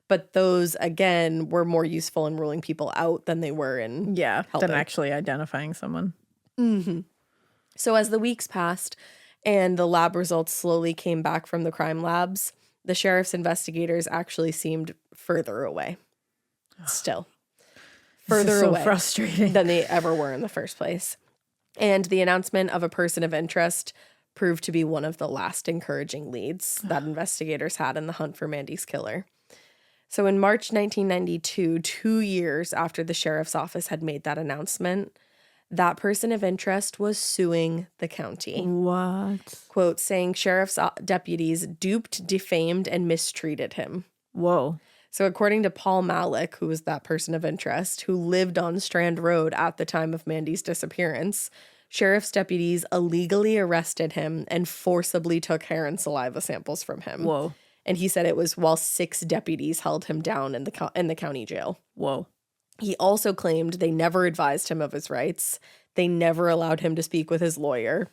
But those, again, were more useful in ruling people out than they were in helping. Than actually identifying someone. Mm-hmm. So as the weeks passed and the lab results slowly came back from the crime labs, the sheriff's investigators actually seemed further away. Still. Further so away frustrating than they ever were in the first place. And the announcement of a person of interest proved to be one of the last encouraging leads that investigators had in the hunt for Mandy's killer. So in March 1992, 2 years after the sheriff's office had made that announcement, that person of interest was suing the county. What? Quote, saying sheriff's deputies duped, defamed, and mistreated him. Whoa. So according to Paul Malik, who was that person of interest, who lived on Strand Road at the time of Mandy's disappearance, sheriff's deputies illegally arrested him and forcibly took hair and saliva samples from him. Whoa. And he said it was while 6 deputies held him down in the county jail. Whoa. He also claimed they never advised him of his rights. They never allowed him to speak with his lawyer.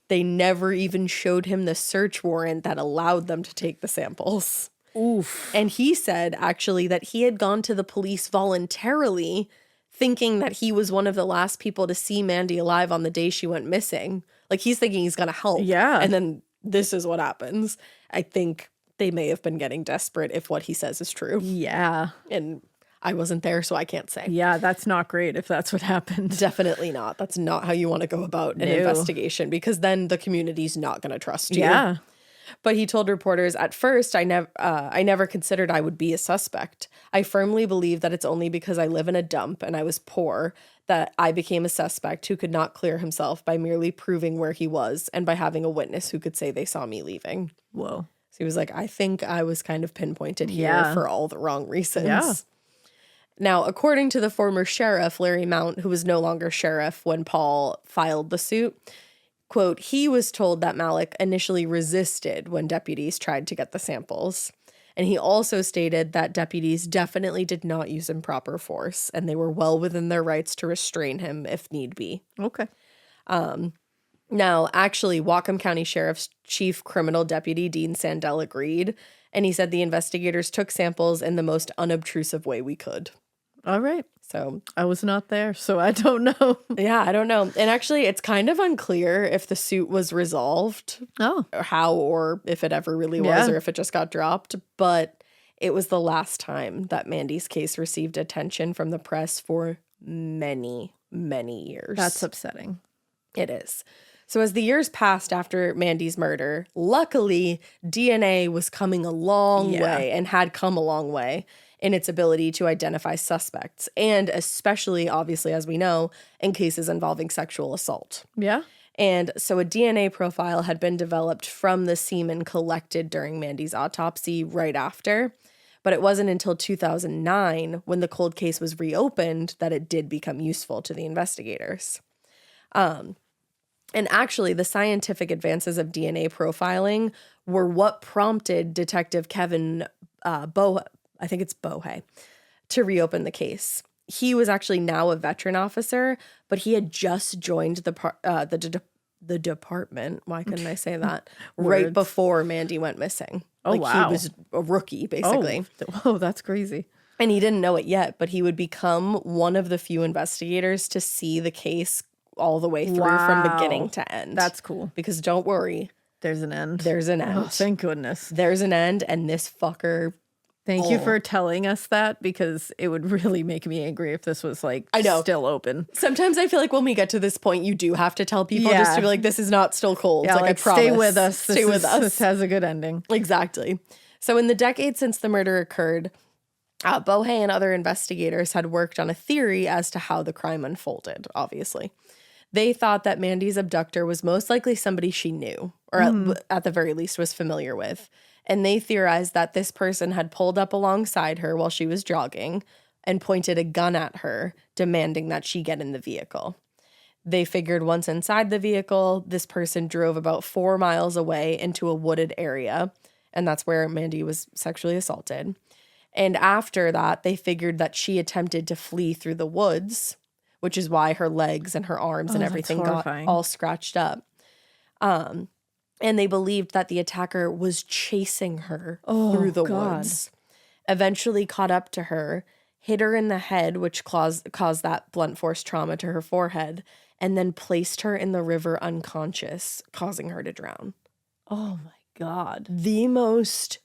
They never even showed him the search warrant that allowed them to take the samples. Oof. And he said, actually, that he had gone to the police voluntarily, thinking that he was one of the last people to see Mandy alive on the day she went missing. Like, he's thinking he's going to help. Yeah. And then this is what happens. I think they may have been getting desperate if what he says is true. Yeah. And I wasn't there, so I can't say. Yeah, that's not great if that's what happened. Definitely not. That's not how you want to go about an investigation, because then the community's not going to trust you. Yeah. But he told reporters, at first, I never considered I would be a suspect. I firmly believe that it's only because I live in a dump and I was poor that I became a suspect who could not clear himself by merely proving where he was and by having a witness who could say they saw me leaving. Whoa. So he was like, I think I was kind of pinpointed here for all the wrong reasons. Yeah. Now, according to the former sheriff, Larry Mount, who was no longer sheriff when Paul filed the suit, quote, he was told that Malik initially resisted when deputies tried to get the samples. And he also stated that deputies definitely did not use improper force, and they were well within their rights to restrain him if need be. Okay. Now, actually, Whatcom County Sheriff's Chief Criminal Deputy Dean Sandell agreed, and he said the investigators took samples in the most unobtrusive way we could. All right. So I was not there, so I don't know. Yeah, I don't know. And actually, it's kind of unclear if the suit was resolved. Oh. Or how, or if it ever really was, or if it just got dropped. But it was the last time that Mandy's case received attention from the press for many, many years. That's upsetting. It is. So as the years passed after Mandy's murder, luckily, DNA was coming a long way and had come a long way in its ability to identify suspects, and especially, obviously, as we know, in cases involving sexual assault. Yeah. And so a DNA profile had been developed from the semen collected during Mandy's autopsy right after, but it wasn't until 2009, when the cold case was reopened, that it did become useful to the investigators. And actually, the scientific advances of DNA profiling were what prompted Detective Kevin I think it's Bohe, to reopen the case. He was actually now a veteran officer, but he had just joined the department. Why couldn't I say that? Right before Mandy went missing. Oh, wow. He was a rookie, basically. Oh, that's crazy. And he didn't know it yet, but he would become one of the few investigators to see the case all the way through from beginning to end. That's cool. Because don't worry. There's an end. There's an end. Oh, thank goodness. There's an end, and this fucker... Thank you for telling us that, because it would really make me angry if this was like still open. Sometimes I feel like when we get to this point, you do have to tell people just to be like, this is not still cold. Yeah, like I promise. Stay with us. Stay with us. This has a good ending. Exactly. So in the decade since the murder occurred, Bohe and other investigators had worked on a theory as to how the crime unfolded, obviously. They thought that Mandy's abductor was most likely somebody she knew, or at the very least was familiar with. And they theorized that this person had pulled up alongside her while she was jogging and pointed a gun at her, demanding that she get in the vehicle. They figured once inside the vehicle, this person drove about 4 miles away into a wooded area, and that's where Mandy was sexually assaulted. And after that, they figured that she attempted to flee through the woods, which is why her legs and her arms and everything got all scratched up. And they believed that the attacker was chasing her through the woods, eventually caught up to her, hit her in the head, which caused that blunt force trauma to her forehead, and then placed her in the river unconscious, causing her to drown. Oh my God. The most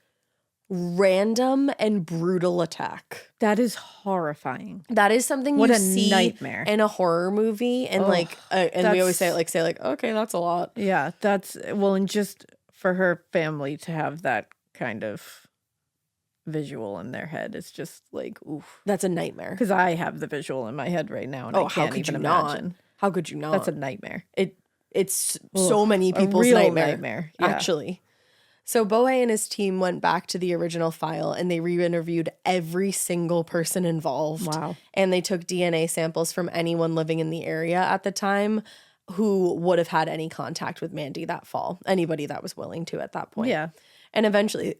random and brutal attack. That is horrifying. That is something you see nightmare. In a horror movie, and and we always say okay, that's a lot. Yeah, and just for her family to have that kind of visual in their head, it's just like, oof. That's a nightmare. Because I have the visual in my head right now, and I can't even imagine. How could you not? That's a nightmare. It's so many people's nightmare. Yeah. Actually. So Boe and his team went back to the original file and they re-interviewed every single person involved. Wow. And they took DNA samples from anyone living in the area at the time who would have had any contact with Mandy that fall. Anybody that was willing to at that point. Yeah. And eventually,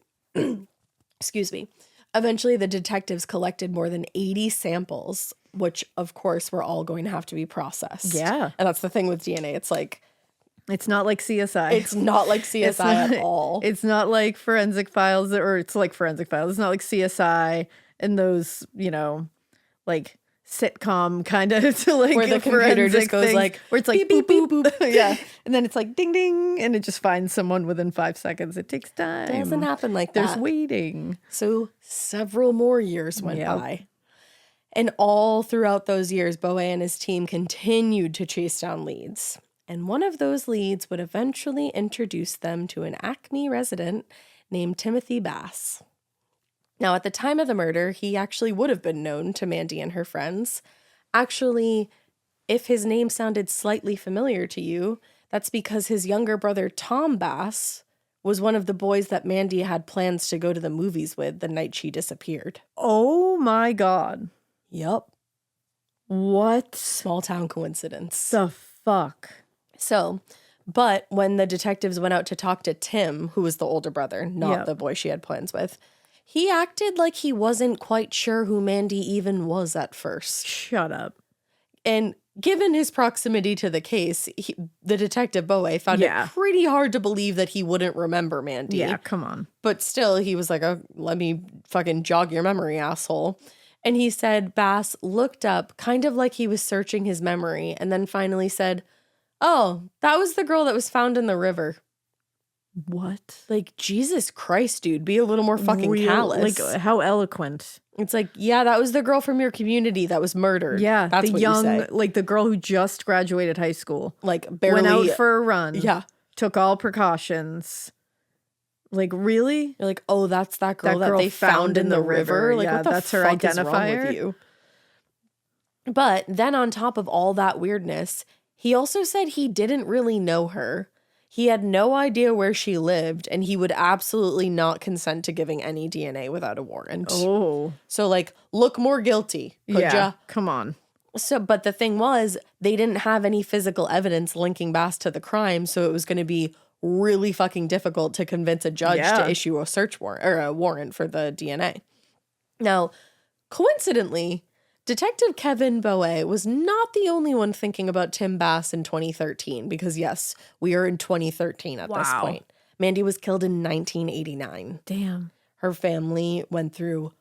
eventually the detectives collected more than 80 samples, which of course were all going to have to be processed. Yeah. And that's the thing with DNA. It's like, it's not like CSI. It's not like CSI at all. It's not like Forensic Files, or it's like Forensic Files. It's not like CSI and those, like sitcom kind of to like where the computer just goes things, like where it's like beep, boop, beep, boop, boop. Yeah. And then it's like ding ding and it just finds someone within 5 seconds. It takes time. It doesn't happen like that. There's waiting. So several more years went by. And all throughout those years, Boe and his team continued to chase down leads. And one of those leads would eventually introduce them to an Acme resident named Timothy Bass. Now, at the time of the murder, he actually would have been known to Mandy and her friends. Actually, if his name sounded slightly familiar to you, that's because his younger brother, Tom Bass, was one of the boys that Mandy had plans to go to the movies with the night she disappeared. Oh my God. Yup. What? Small town coincidence. The fuck? So, but when the detectives went out to talk to Tim, who was the older brother, not the boy she had plans with, he acted like he wasn't quite sure who Mandy even was at first. Shut up. And given his proximity to the case, the detective Boe found it pretty hard to believe that he wouldn't remember Mandy. Yeah, come on. But still, he was like, oh, let me fucking jog your memory, asshole. And he said Bass looked up kind of like he was searching his memory and then finally said, oh, that was the girl that was found in the river. What? Like, Jesus Christ, dude, be a little more fucking callous. Like, how eloquent. It's like, yeah, that was the girl from your community that was murdered. Yeah, that's the what young, you say. like the girl who just graduated high school. Like, barely. Went out for a run. Yeah. Took all precautions. Like, really? You're like, oh, that's that girl that they found in the river? Like, yeah, what the that's fuck her identifier. Is wrong with you? But then on top of all that weirdness, he also said he didn't really know her. He had no idea where she lived, and he would absolutely not consent to giving any DNA without a warrant. Oh. So, like, look more guilty, could ya? Come on. So, but the thing was, they didn't have any physical evidence linking Bass to the crime, so it was going to be really fucking difficult to convince a judge to issue a search warrant or a warrant for the DNA. Now, coincidentally, Detective Kevin Boe was not the only one thinking about Tim Bass in 2013, because yes, we are in 2013 at this point. Mandy was killed in 1989. Damn. Her family went through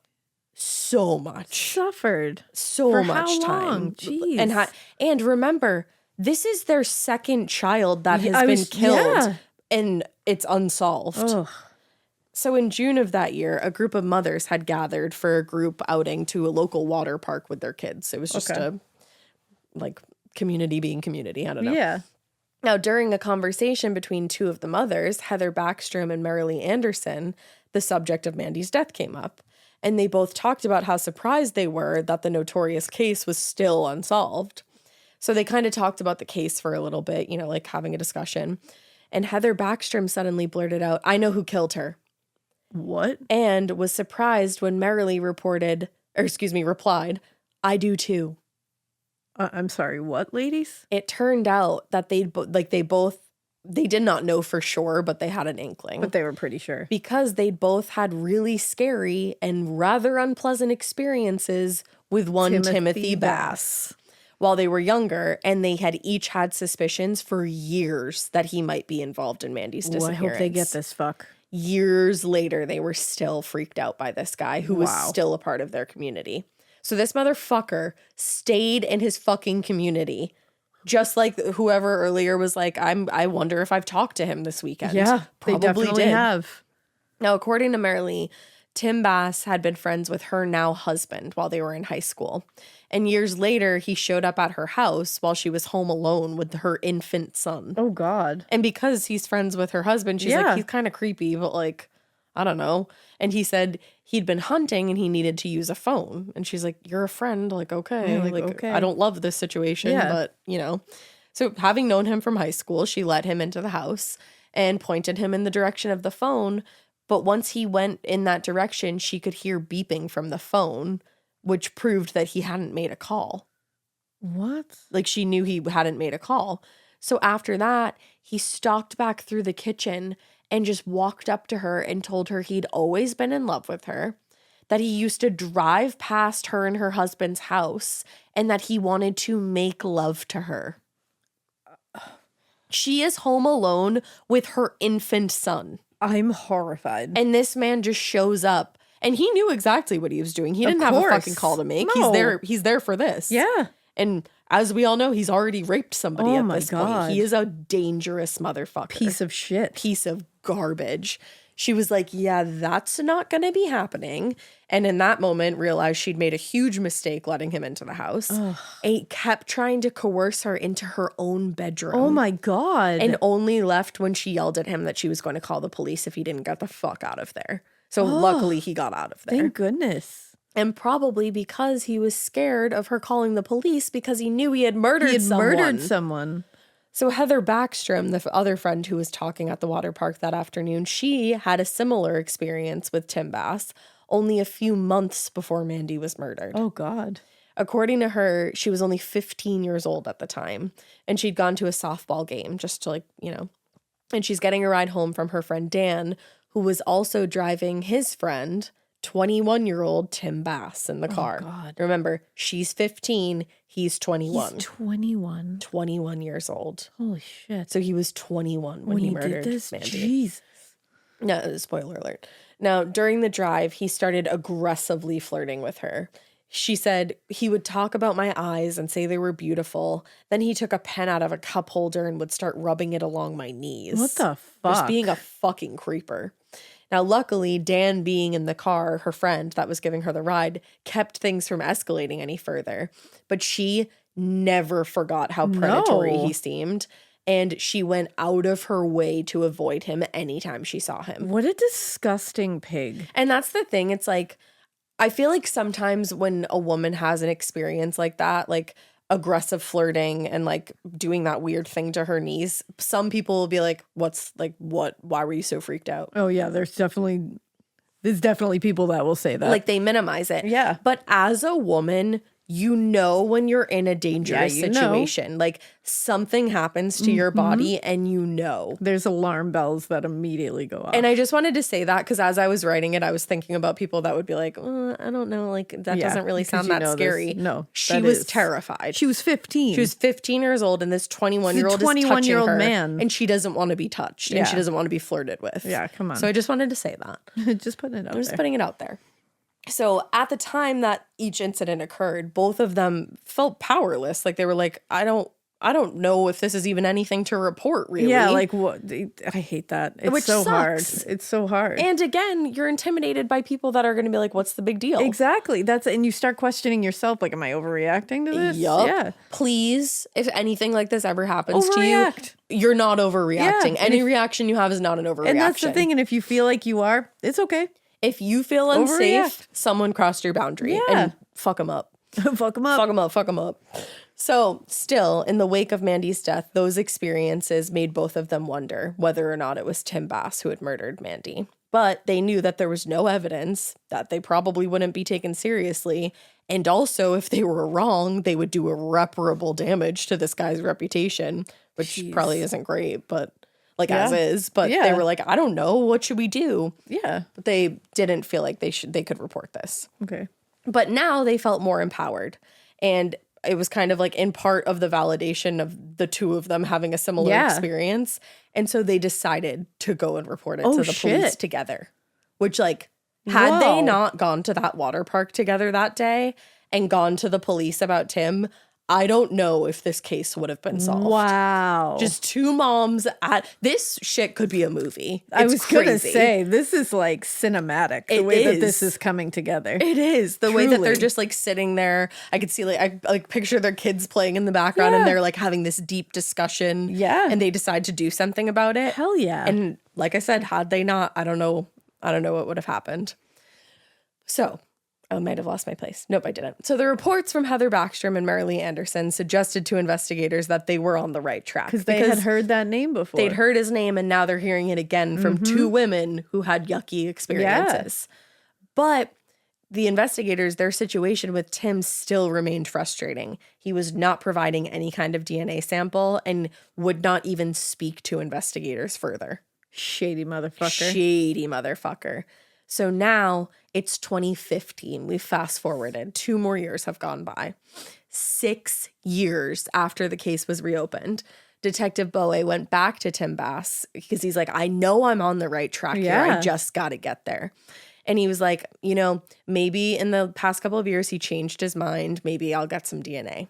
so much. Suffered. So For much how time. Long? Jeez. And remember, this is their second child that has been killed, and it's unsolved. Ugh. So in June of that year, a group of mothers had gathered for a group outing to a local water park with their kids. It was just a, like, community being community. I don't know. Yeah. Now, during a conversation between two of the mothers, Heather Backstrom and Marilee Anderson, the subject of Mandy's death came up. And they both talked about how surprised they were that the notorious case was still unsolved. So they kind of talked about the case for a little bit, like having a discussion. And Heather Backstrom suddenly blurted out, "I know who killed her." What? And was surprised when Marilee replied, "I do too." I'm sorry, what, ladies? It turned out that they did not know for sure, but they had an inkling. But they were pretty sure. Because they both had really scary and rather unpleasant experiences with one Timothy Bass while they were younger, and they had each had suspicions for years that he might be involved in Mandy's disappearance. I hope they get this fuck. Years later, they were still freaked out by this guy who was still a part of their community. So this motherfucker stayed in his fucking community. Just like whoever earlier was like, I wonder if I've talked to him this weekend. Yeah, probably they definitely have. Now, according to Marilee, Tim Bass had been friends with her now husband while they were in high school. And years later, he showed up at her house while she was home alone with her infant son. Oh, God. And because he's friends with her husband, she's like, he's kind of creepy, but like, I don't know. And he said he'd been hunting and he needed to use a phone. And she's like, "You're a friend. Like, okay. Okay. I don't love this situation, but So having known him from high school, she led him into the house and pointed him in the direction of the phone. But once he went in that direction, she could hear beeping from the phone, which proved that he hadn't made a call. What? Like, she knew he hadn't made a call. So after that, he stalked back through the kitchen and just walked up to her and told her he'd always been in love with her, that he used to drive past her and her husband's house, and that he wanted to make love to her. She is home alone with her infant son. I'm horrified. And this man just shows up, and he knew exactly what he was doing. He didn't have a fucking call to make. No. He's there for this. Yeah. And as we all know, he's already raped somebody at this point. He is a dangerous motherfucker. Piece of shit. Piece of garbage. She was like, yeah, that's not going to be happening. And in that moment, realized she'd made a huge mistake letting him into the house. Ugh. And kept trying to coerce her into her own bedroom. Oh my God. And only left when she yelled at him that she was going to call the police if he didn't get the fuck out of there. So luckily he got out of there. Thank goodness. And probably because he was scared of her calling the police because he knew he had murdered someone. So Heather Backstrom, the other friend who was talking at the water park that afternoon, she had a similar experience with Tim Bass only a few months before Mandy was murdered. Oh, God. According to her, she was only 15 years old at the time, and she'd gone to a softball game just to and she's getting a ride home from her friend Dan, who was also driving his friend, 21-year-old Tim Bass, in the car. God. Remember, she's 15, he's 21. He's 21. 21 years old. Holy shit. So he was 21 when he murdered Mandy. Jesus. No, spoiler alert. Now, during the drive, he started aggressively flirting with her. She said he would talk about my eyes and say they were beautiful. Then he took a pen out of a cup holder and would start rubbing it along my knees. What the fuck? Just being a fucking creeper. Now, luckily, Dan being in the car, her friend that was giving her the ride, kept things from escalating any further. But she never forgot how predatory he seemed. And she went out of her way to avoid him anytime she saw him. What a disgusting pig. And that's the thing. It's like, I feel like sometimes when a woman has an experience like that, like aggressive flirting and like doing that weird thing to her niece, some people will be like, why were you so freaked out? Oh yeah, there's definitely people that will say that. Like they minimize it. Yeah. But as a woman, you know when you're in a dangerous situation. Like something happens to your body and you know. There's alarm bells that immediately go off. And I just wanted to say that because as I was writing it, I was thinking about people that would be like, I don't know, like that doesn't really sound that scary. No. She was terrified. She was 15. She was 15 years old and this 21-year-old is touching her. Man. And she doesn't want to be touched and she doesn't want to be flirted with. Yeah, come on. So I just wanted to say that. Just putting it out there. I'm just putting it out there. So at the time that each incident occurred, both of them felt powerless. Like they were like, I don't know if this is even anything to report, really. Yeah, like what? I hate that. It's Which so sucks. hard. It's so hard. And again, you're intimidated by people that are going to be like, what's the big deal? Exactly. And you start questioning yourself. Like, am I overreacting to this? Yup. Yeah. Please, if anything like this ever happens to you, you're not overreacting. Yeah. Any reaction you have is not an overreaction. And that's the thing. And if you feel like you are, it's okay. If you feel unsafe, someone crossed your boundary and fuck them up. Fuck them up. Fuck them up. Fuck them up. So still, in the wake of Mandy's death, those experiences made both of them wonder whether or not it was Tim Bass who had murdered Mandy. But they knew that there was no evidence, that they probably wouldn't be taken seriously. And also, if they were wrong, they would do irreparable damage to this guy's reputation, which probably isn't great, but as is. But they were like, I don't know, what should we do? Yeah. But they didn't feel like they could report this. Okay. But now they felt more empowered. And it was kind of like in part of the validation of the two of them having a similar experience. And so they decided to go and report it to the police together. Which, had they not gone to that water park together that day and gone to the police about Tim, I don't know if this case would have been solved. Wow. Just two moms this shit could be a movie. I was going to say, this is cinematic, the way that this is coming together. It is. The way that they're just sitting there. I could see I picture their kids playing in the background and they're having this deep discussion. Yeah. And they decide to do something about it. Hell yeah. And like I said, had they not, I don't know what would have happened. So I might have lost my place. Nope, I didn't. So the reports from Heather Backstrom and Marilee Anderson suggested to investigators that they were on the right track. Because they had heard that name before. They'd heard his name, and now they're hearing it again from two women who had yucky experiences. Yeah. But the investigators, their situation with Tim still remained frustrating. He was not providing any kind of DNA sample and would not even speak to investigators further. Shady motherfucker. Shady motherfucker. So now it's 2015. We fast forwarded. 2 more years have gone by. 6 years after the case was reopened, Detective Bowe went back to Tim Bass because he's like, I know I'm on the right track here. I just got to get there. And he was like, maybe in the past couple of years he changed his mind. Maybe I'll get some DNA.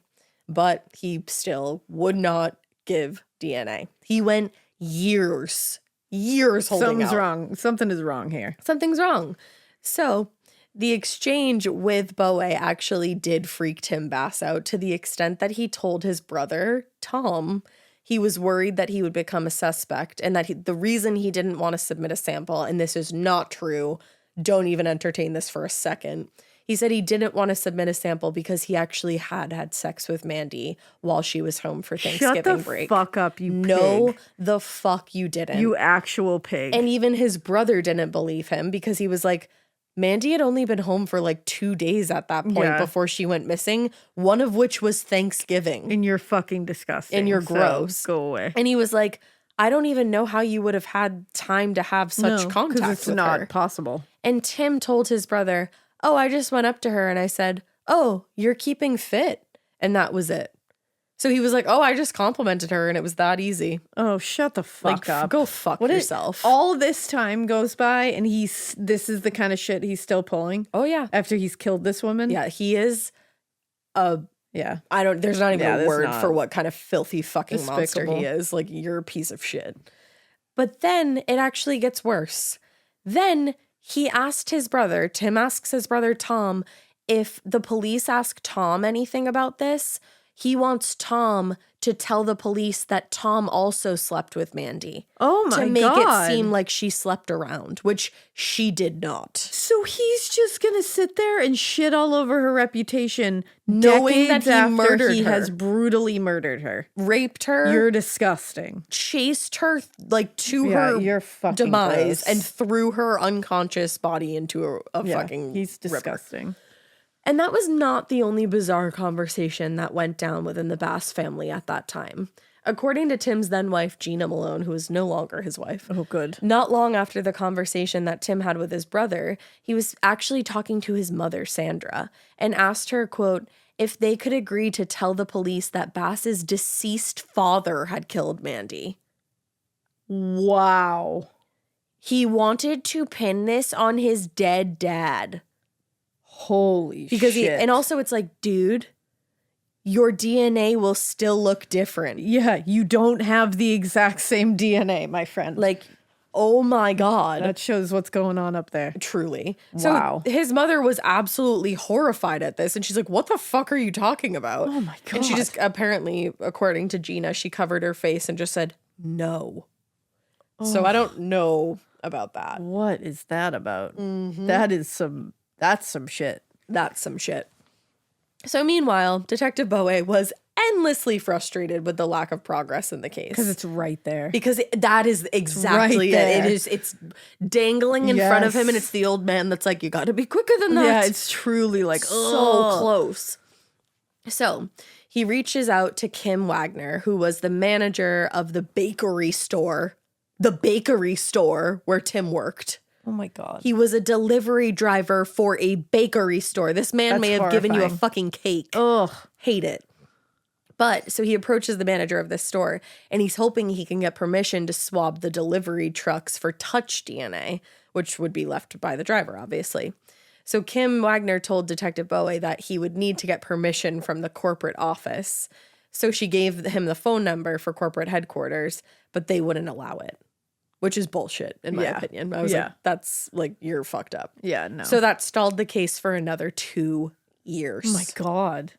But he still would not give DNA. He went years holding Something's out. wrong. Something is wrong here. Something's wrong. So the exchange with Bowe actually did freak Tim Bass out to the extent that he told his brother, Tom, he was worried that he would become a suspect and that the reason he didn't want to submit a sample, and this is not true, don't even entertain this for a second. He said he didn't want to submit a sample because he actually had sex with Mandy while she was home for Thanksgiving break. Shut the fuck up, you pig. No, the fuck you didn't. You actual pig. And even his brother didn't believe him because he was like, Mandy had only been home for 2 days at that point before she went missing, one of which was Thanksgiving. And you're fucking disgusting. And you're gross. Go away. And he was like, I don't even know how you would have had time to have such contact with her. It's not possible. And Tim told his brother, oh, I just went up to her and I said, oh, you're keeping fit. And that was it. So he was like, oh, I just complimented her and it was that easy. Oh, shut the fuck up. Go fuck yourself. All this time goes by and this is the kind of shit he's still pulling? Oh, yeah. After he's killed this woman? Yeah, he is there's not even a word for what kind of filthy fucking monster he is. You're a piece of shit. But then it actually gets worse. Then he asked his brother, Tim asks his brother Tom, if the police ask Tom anything about this, he wants Tom to tell the police that Tom also slept with Mandy. Oh my God. To make it seem like she slept around, which she did not. So he's just going to sit there and shit all over her reputation, knowing that he has brutally murdered her. Raped her. You're disgusting. Chased her to her you're fucking demise gross. and threw her unconscious body into a fucking he's disgusting. River. And that was not the only bizarre conversation that went down within the Bass family at that time. According to Tim's then-wife, Gina Malone, who is no longer his wife. Oh, good. Not long after the conversation that Tim had with his brother, he was actually talking to his mother, Sandra, and asked her, quote, if they could agree to tell the police that Bass's deceased father had killed Mandy. Wow. He wanted to pin this on his dead dad. Holy shit. And also it's like, dude, your DNA will still look different. Yeah, you don't have the exact same DNA, my friend. Oh my God. That shows what's going on up there. Truly. Wow. So his mother was absolutely horrified at this. And she's like, what the fuck are you talking about? Oh my God. And she just apparently, according to Gina, she covered her face and just said, no. Oh. So I don't know about that. What is that about? Mm-hmm. That's some shit. That's some shit. So meanwhile, Detective Bowe was endlessly frustrated with the lack of progress in the case. Because it's right there. Because that is exactly it. It's dangling in front of him, and it's the old man that's like, you got to be quicker than that. Yeah, it's truly like, so close. So he reaches out to Kim Wagner, who was the manager of the bakery store where Tim worked. Oh my God. He was a delivery driver for a bakery store. This man may have given you a fucking cake. Ugh. Hate it. But so he approaches the manager of this store, and he's hoping he can get permission to swab the delivery trucks for touch DNA, which would be left by the driver, obviously. So Kim Wagner told Detective Bowe that he would need to get permission from the corporate office. So she gave him the phone number for corporate headquarters, but they wouldn't allow it, which is bullshit, in my opinion. I was like, that's like, you're fucked up. Yeah, no. So that stalled the case for another 2 years. Oh my God.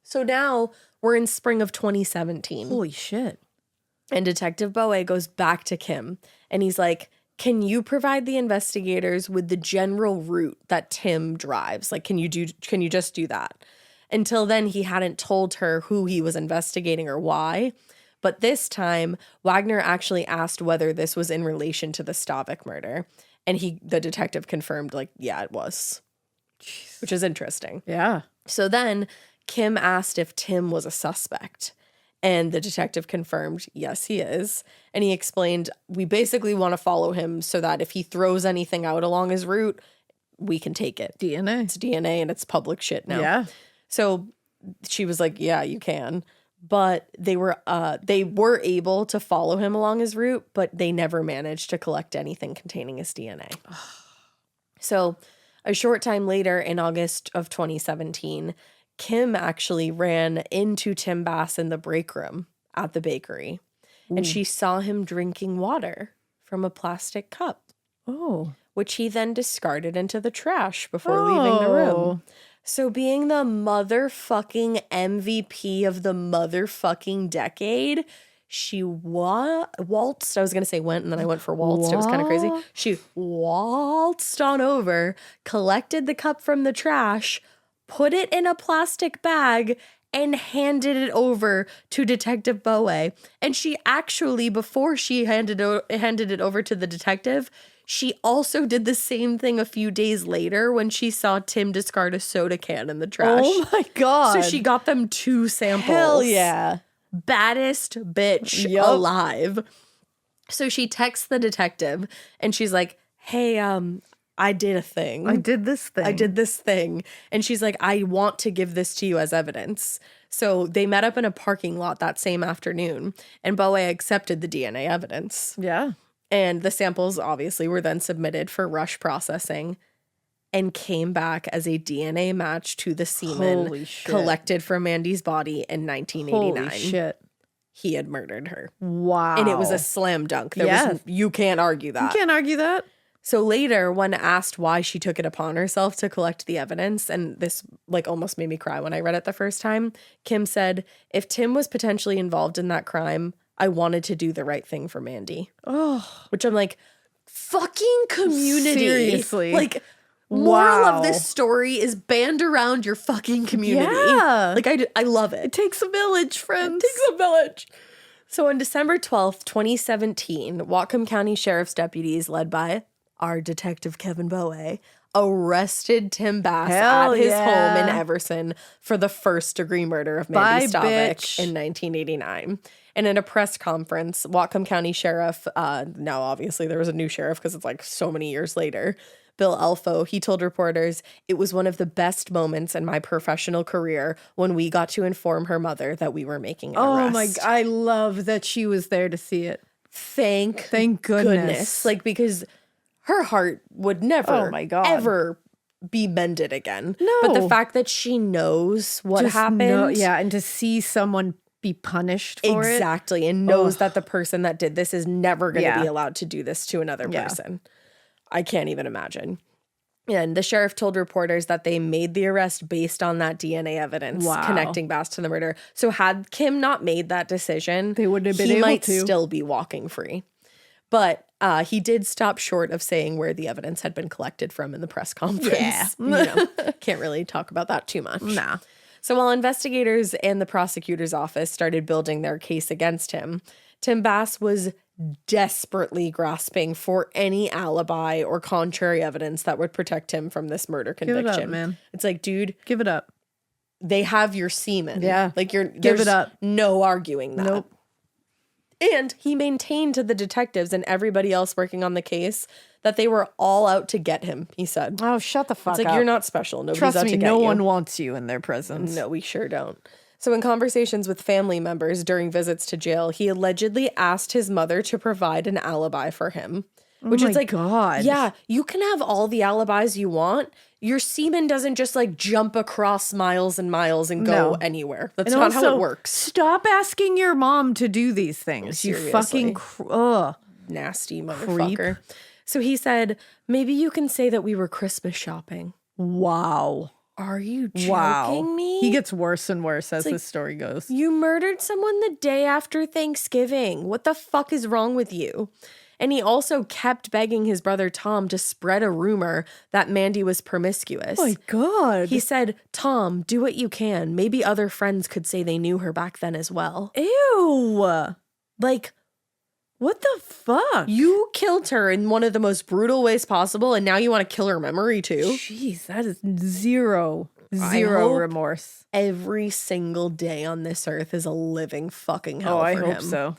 So now we're in spring of 2017. Holy shit. And Detective Bowe goes back to Kim, and he's like, can you provide the investigators with the general route that Tim drives? Like, can you just do that? Until then, he hadn't told her who he was investigating or why. But this time, Wagner actually asked whether this was in relation to the Stavik murder. And the detective confirmed, like, yeah, it was. Jeez. Which is interesting. Yeah. So then Kim asked if Tim was a suspect. And the detective confirmed, yes, he is. And he explained, we basically want to follow him so that if he throws anything out along his route, we can take it. DNA. It's DNA and it's public shit now. Yeah. So she was like, yeah, you can. But they were able to follow him along his route, but they never managed to collect anything containing his DNA. So a short time later, in August of 2017, Kim actually ran into Tim Bass in the break room at the bakery. Ooh. And she saw him drinking water from a plastic cup. Oh. Which he then discarded into the trash before leaving the room. So being the motherfucking MVP of the motherfucking decade, she waltzed. I was going to say went, and then I went for waltzed. It was kind of crazy. She waltzed on over, collected the cup from the trash, put it in a plastic bag, and handed it over to Detective Bowe. And she actually, before she handed it over to the detective, she also did the same thing a few days later when she saw Tim discard a soda can in the trash. Oh my God. So she got them 2 samples. Hell yeah. Baddest bitch alive. So she texts the detective and she's like, hey, I did a thing. I did this thing. And she's like, I want to give this to you as evidence. So they met up in a parking lot that same afternoon, and Bowe accepted the DNA evidence. Yeah. And the samples obviously were then submitted for rush processing and came back as a DNA match to the semen collected from Mandy's body in 1989. Holy shit. He had murdered her. Wow. And it was a slam dunk. You can't argue that. You can't argue that. So later, when asked why she took it upon herself to collect the evidence, and this like almost made me cry when I read it the first time, Kim said, if Tim was potentially involved in that crime, I wanted to do the right thing for Mandy. Oh. Which I'm like, fucking community. Seriously. Like, moral of this story is band around your fucking community. Yeah. Like, I love it. It takes a village, friends. It takes a village. So on December 12th, 2017, Whatcom County Sheriff's deputies, led by our detective Kevin Bowe, arrested Tim Bass at his home in Everson for the first-degree murder of Mandy Stavik in 1989. And in a press conference, Whatcom County Sheriff, now obviously there was a new sheriff because it's like so many years later, Bill Elfo, he told reporters, it was one of the best moments in my professional career when we got to inform her mother that we were making an arrest. Oh my God, I love that she was there to see it. Thank goodness. Like, because her heart would never, ever be mended again. No. But the fact that she knows what happened. And to see someone be punished for it. Exactly. And knows that the person that did this is never going to be allowed to do this to another person. I can't even imagine. And the sheriff told reporters that they made the arrest based on that DNA evidence connecting Bass to the murder. So had Kim not made that decision, they wouldn't have been he able might to. Still be walking free. But he did stop short of saying where the evidence had been collected from in the press conference. Yeah. Can't really talk about that too much. Nah. So while investigators and the prosecutor's office started building their case against him, Tim Bass was desperately grasping for any alibi or contrary evidence that would protect him from this murder conviction. Give it up, man. It's like, dude, give it up. They have your semen. Yeah. Like give it up. No arguing that. Nope. And he maintained to the detectives and everybody else working on the case that they were all out to get him, he said. Oh, shut the fuck up. It's like, you're not special. Nobody's Trust out me, to get no you. one wants you in their presence. No, we sure don't. So in conversations with family members during visits to jail, he allegedly asked his mother to provide an alibi for him. Which is like, God. Yeah, you can have all the alibis you want. Your semen doesn't just like jump across miles and miles and go anywhere. That's not how it works. Stop asking your mom to do these things. You fucking nasty motherfucker. So he said, maybe you can say that we were Christmas shopping. Wow. Are you joking me? He gets worse and worse as the story goes. You murdered someone the day after Thanksgiving. What the fuck is wrong with you? And he also kept begging his brother Tom to spread a rumor that Mandy was promiscuous. Oh my God. He said, Tom, do what you can. Maybe other friends could say they knew her back then as well. Ew. Like, what the fuck? You killed her in one of the most brutal ways possible, and now you want to kill her memory too? Jeez, that is zero remorse. Every single day on this earth is a living fucking hell for him. I hope so.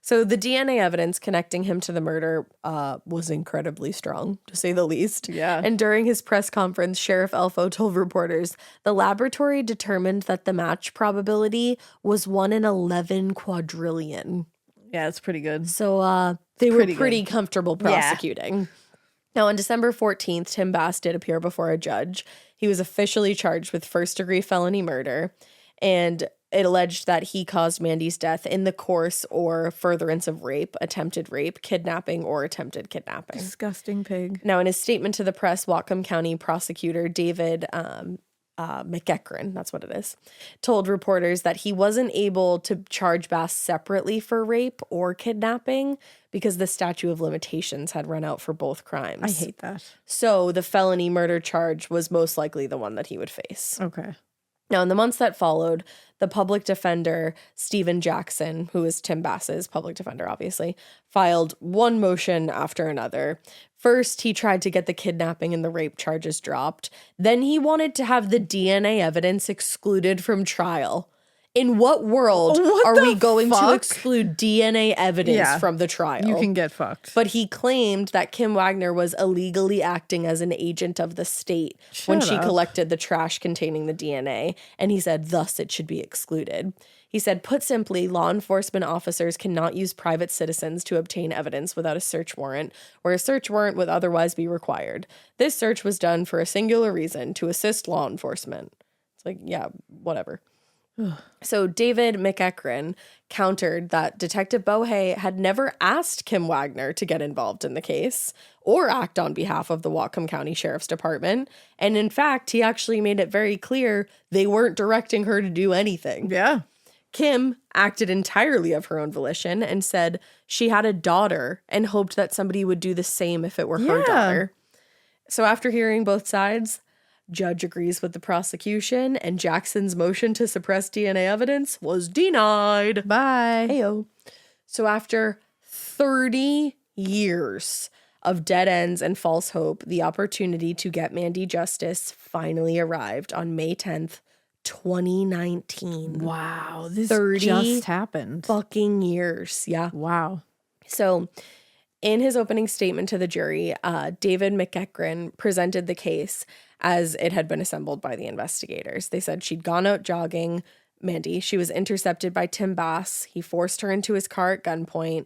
So the DNA evidence connecting him to the murder was incredibly strong, to say the least. Yeah. And during his press conference, Sheriff Elfo told reporters the laboratory determined that the match probability was 1 in 11 quadrillion. Yeah, it's pretty good. So they were pretty comfortable prosecuting. Yeah. Now, on December 14th, Tim Bass did appear before a judge. He was officially charged with first-degree felony murder, and it alleged that he caused Mandy's death in the course or furtherance of rape, attempted rape, kidnapping, or attempted kidnapping. Disgusting pig. Now, in his statement to the press, Whatcom County prosecutor David McEachran, that's what it is, told reporters that he wasn't able to charge Bass separately for rape or kidnapping because the statute of limitations had run out for both crimes. I hate that. So the felony murder charge was most likely the one that he would face. Okay. Now, in the months that followed, the public defender, Stephen Jackson, who is Tim Bass's public defender, obviously, filed one motion after another. First, he tried to get the kidnapping and the rape charges dropped. Then he wanted to have the DNA evidence excluded from trial. In what world are we going to exclude DNA evidence from the trial? You can get fucked. But he claimed that Kim Wagner was illegally acting as an agent of the state when she collected the trash containing the DNA. And he said, thus it should be excluded. He said, put simply, law enforcement officers cannot use private citizens to obtain evidence without a search warrant, where a search warrant would otherwise be required. This search was done for a singular reason, to assist law enforcement. It's like, yeah, whatever. So David McEachran countered that Detective Bohe had never asked Kim Wagner to get involved in the case or act on behalf of the Whatcom County Sheriff's Department. And in fact, he actually made it very clear they weren't directing her to do anything. Yeah. Kim acted entirely of her own volition and said she had a daughter and hoped that somebody would do the same if it were her daughter. So after hearing both sides, judge agrees with the prosecution, and Jackson's motion to suppress DNA evidence was denied. Bye. Heyo. So after 30 years of dead ends and false hope, the opportunity to get Mandy justice finally arrived on May 10th, 2019. Wow, this just happened. Fucking years. Yeah. Wow. So in his opening statement to the jury, David McEachran presented the case as it had been assembled by the investigators. They said she'd gone out jogging, Mandy. She was intercepted by Tim Bass. He forced her into his car at gunpoint.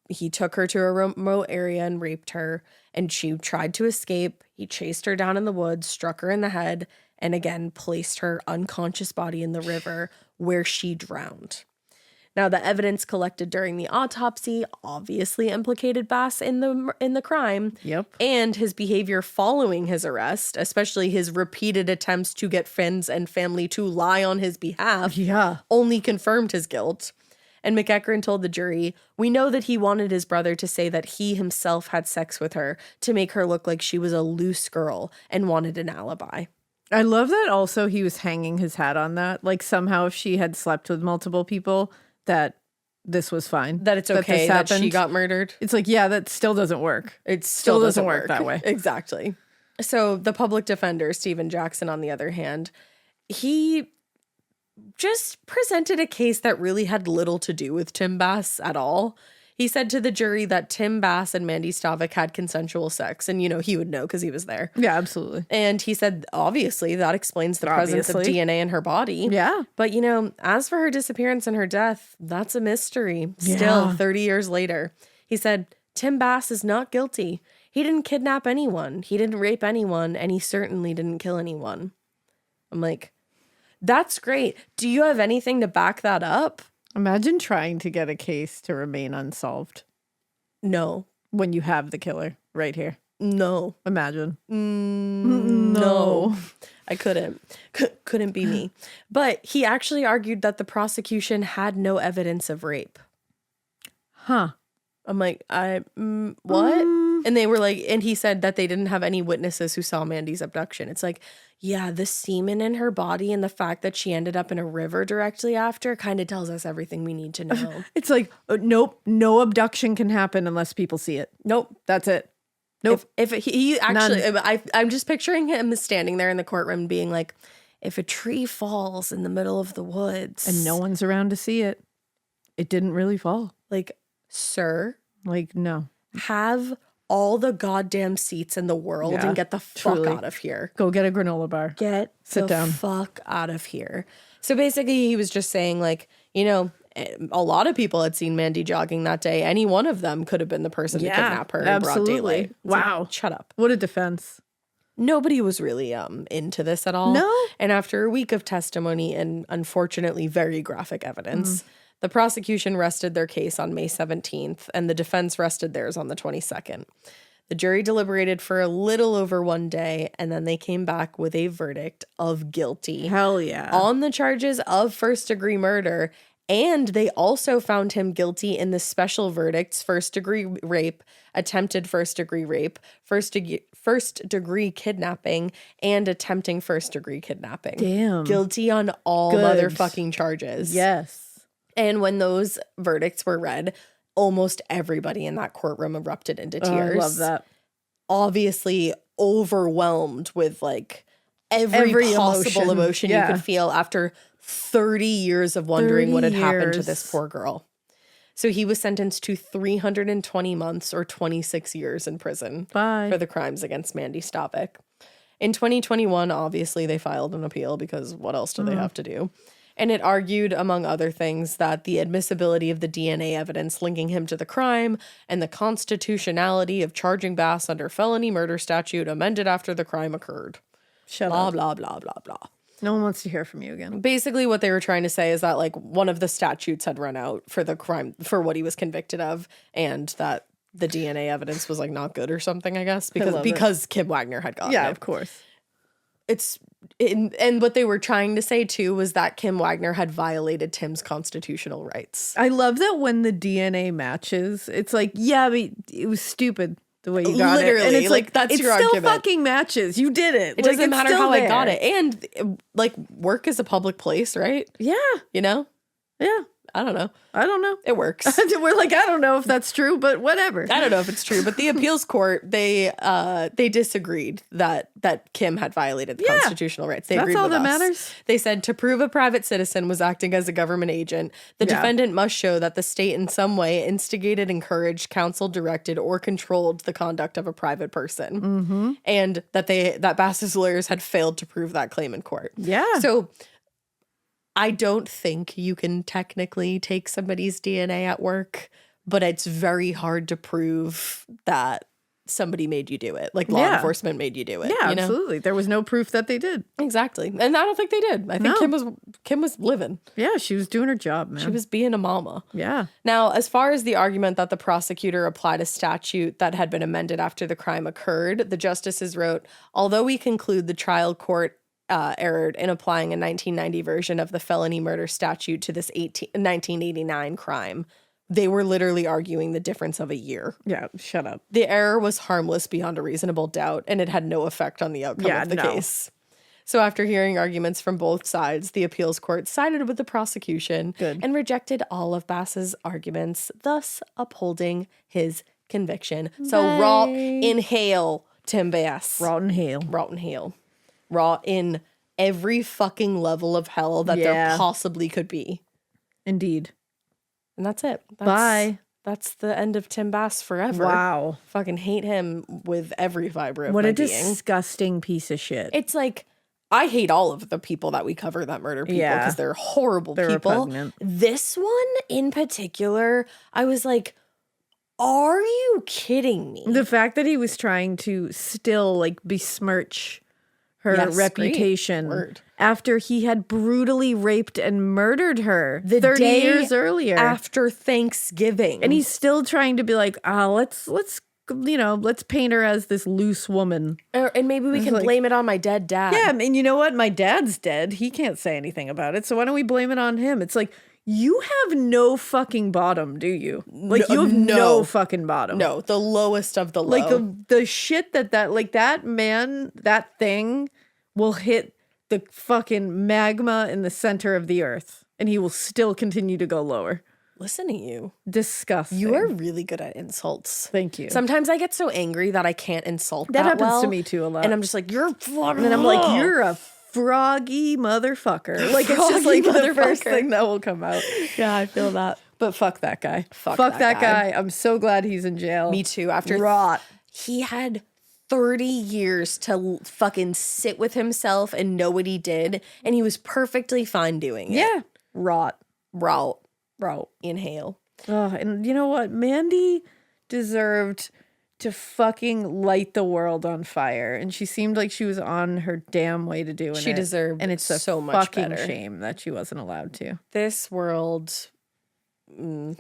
He took her to a remote area and raped her, and she tried to escape. He chased her down in the woods, struck her in the head, and again placed her unconscious body in the river where she drowned. Now, the evidence collected during the autopsy obviously implicated Bass in the crime. Yep. And his behavior following his arrest, especially his repeated attempts to get friends and family to lie on his behalf, only confirmed his guilt. And McEachran told the jury, "We know that he wanted his brother to say that he himself had sex with her to make her look like she was a loose girl and wanted an alibi." I love that also he was hanging his hat on that. Like somehow if she had slept with multiple people, that this was fine. That it's okay that she got murdered. It's like, yeah, that still doesn't work. It still doesn't work that way. Exactly. So the public defender, Stephen Jackson, on the other hand, he just presented a case that really had little to do with Tim Bass at all. He said to the jury that Tim Bass and Mandy Stavik had consensual sex. And, he would know because he was there. Yeah, absolutely. And he said, obviously, that explains the presence of DNA in her body. Yeah. But, as for her disappearance and her death, that's a mystery. Still, 30 years later. He said, Tim Bass is not guilty. He didn't kidnap anyone. He didn't rape anyone. And he certainly didn't kill anyone. I'm like, that's great. Do you have anything to back that up? Imagine trying to get a case to remain unsolved. No. When you have the killer right here. No. Imagine. No. I couldn't. Couldn't be me. But he actually argued that the prosecution had no evidence of rape. Huh. I'm like, what? And they were like, and he said that they didn't have any witnesses who saw Mandy's abduction. It's like, yeah, the semen in her body and the fact that she ended up in a river directly after kind of tells us everything we need to know. It's like, nope, no abduction can happen unless people see it. Nope, that's it. Nope. If he actually, I'm just picturing him standing there in the courtroom being like, if a tree falls in the middle of the woods. And no one's around to see it, it didn't really fall. Like, sir. Like, no. Have all the goddamn seats in the world and get the fuck out of here. Go get a granola bar. Sit down. Fuck out of here. So basically he was just saying like, a lot of people had seen Mandy jogging that day. Any one of them could have been the person to kidnap her in broad daylight. Wow. Like, shut up. What a defense. Nobody was really into this at all. No. And after a week of testimony and unfortunately very graphic evidence, the prosecution rested their case on May 17th, and the defense rested theirs on the 22nd. The jury deliberated for a little over 1 day, and then they came back with a verdict of guilty. Hell yeah. On the charges of first-degree murder, and they also found him guilty in the special verdicts, first-degree rape, attempted first-degree rape, first-degree kidnapping, and attempting first-degree kidnapping. Damn. Guilty on all motherfucking charges. Yes. And when those verdicts were read, almost everybody in that courtroom erupted into tears. I love that. Obviously overwhelmed with like every possible emotion you could feel after 30 years of wondering what had happened to this poor girl. So he was sentenced to 320 months or 26 years in prison for the crimes against Mandy Stavik. In 2021, obviously, they filed an appeal because what else do they have to do? And it argued, among other things, that the admissibility of the DNA evidence linking him to the crime and the constitutionality of charging Bass under felony murder statute amended after the crime occurred. Blah, blah, blah, blah, blah. No one wants to hear from you again. Basically, what they were trying to say is that, like, one of the statutes had run out for the crime, for what he was convicted of, and that the DNA evidence was, like, not good or something, I guess, because Kim Wagner had gotten it. Yeah, of course. And what they were trying to say too was that Kim Wagner had violated Tim's constitutional rights. I love that when the DNA matches, it's like, yeah, but it was stupid the way you got it. And it's like that's your argument. It still fucking matches. You did it. It doesn't matter how I got it. And like work is a public place, right? Yeah. You know? Yeah. I don't know. It works. We're like, I don't know if that's true, but whatever. I don't know if it's true, but the appeals court, they disagreed that Kim had violated the constitutional rights. They agreed with us. That's all that matters. They said to prove a private citizen was acting as a government agent, the defendant must show that the state in some way instigated, encouraged, counseled, directed, or controlled the conduct of a private person, and that Bass's lawyers had failed to prove that claim in court. Yeah. So I don't think you can technically take somebody's DNA at work, but it's very hard to prove that somebody made you do it. Like law enforcement made you do it. Yeah, absolutely. There was no proof that they did. Exactly. And I don't think they did. I think Kim was living. Yeah, she was doing her job, man. She was being a mama. Yeah. Now, as far as the argument that the prosecutor applied a statute that had been amended after the crime occurred, the justices wrote, although we conclude the trial court erred in applying a 1990 version of the felony murder statute to this 1989 crime. They were literally arguing the difference of a year. Yeah, shut up. The error was harmless beyond a reasonable doubt, and it had no effect on the outcome of the case. So after hearing arguments from both sides, the appeals court sided with the prosecution and rejected all of Bass's arguments, thus upholding his conviction. So raw in hail, Tim Bass. Raw in hail. Raw in hail. Raw in every fucking level of hell that there possibly could be. Indeed. And that's it. Bye. That's the end of Tim Bass forever. Wow. Fucking hate him with every fiber of my being. What a disgusting piece of shit. It's like, I hate all of the people that we cover that murder people because they're horrible people. Repugnant. This one in particular, I was like, are you kidding me? The fact that he was trying to still like besmirch her reputation after he had brutally raped and murdered her 30 years earlier. After Thanksgiving. And he's still trying to be like, let's paint her as this loose woman. And maybe we can blame it on my dead dad. Yeah, and you know what? My dad's dead. He can't say anything about it. So why don't we blame it on him? It's like, you have no fucking bottom, do you? Like, you have no fucking bottom. No, the lowest of the low. Like, the shit that man, that thing will hit the fucking magma in the center of the earth. And he will still continue to go lower. Listen to you. Disgusting. You are really good at insults. Thank you. Sometimes I get so angry that I can't insult that happens to me too a lot. And I'm just like, you're fucking. And then I'm like, you're a froggy motherfucker. Like, it's just like the first thing that will come out. Yeah, I feel that. But fuck that guy. Fuck that guy. I'm so glad he's in jail. Me too. After rot. He had 30 years to fucking sit with himself and know what he did. And he was perfectly fine doing it. Yeah. Rot. Inhale. Oh, and you know what? Mandy deserved to fucking light the world on fire, and she seemed like she was on her damn way to doing it. She deserved and it's so much fucking better. Shame that she wasn't allowed to. This world, we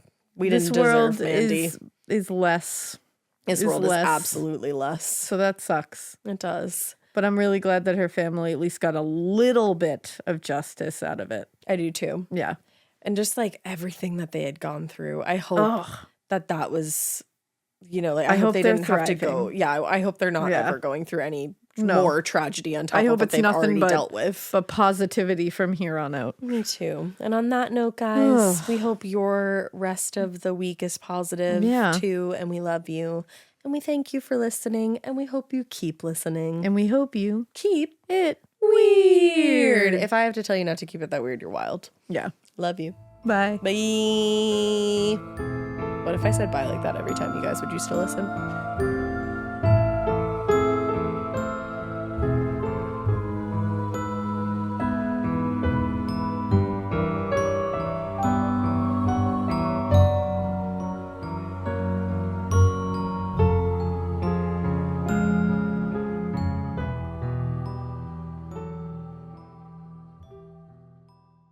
didn't deserve Mandy. Is less. This world is absolutely less. So that sucks. It does. But I'm really glad that her family at least got a little bit of justice out of it. I do too. Yeah. And just like everything that they had gone through, I hope that was, like, I hope they didn't have to go. Yeah, I hope they're not ever going through any more tragedy on top of what they've already dealt with. But positivity from here on out. Me too. And on that note, guys, we hope your rest of the week is positive too. And we love you. And we thank you for listening. And we hope you keep listening. And we hope you keep it weird. If I have to tell you not to keep it that weird, you're wild. Yeah. Love you. Bye. Bye. What if I said bye like that every time, you guys? Would you still listen?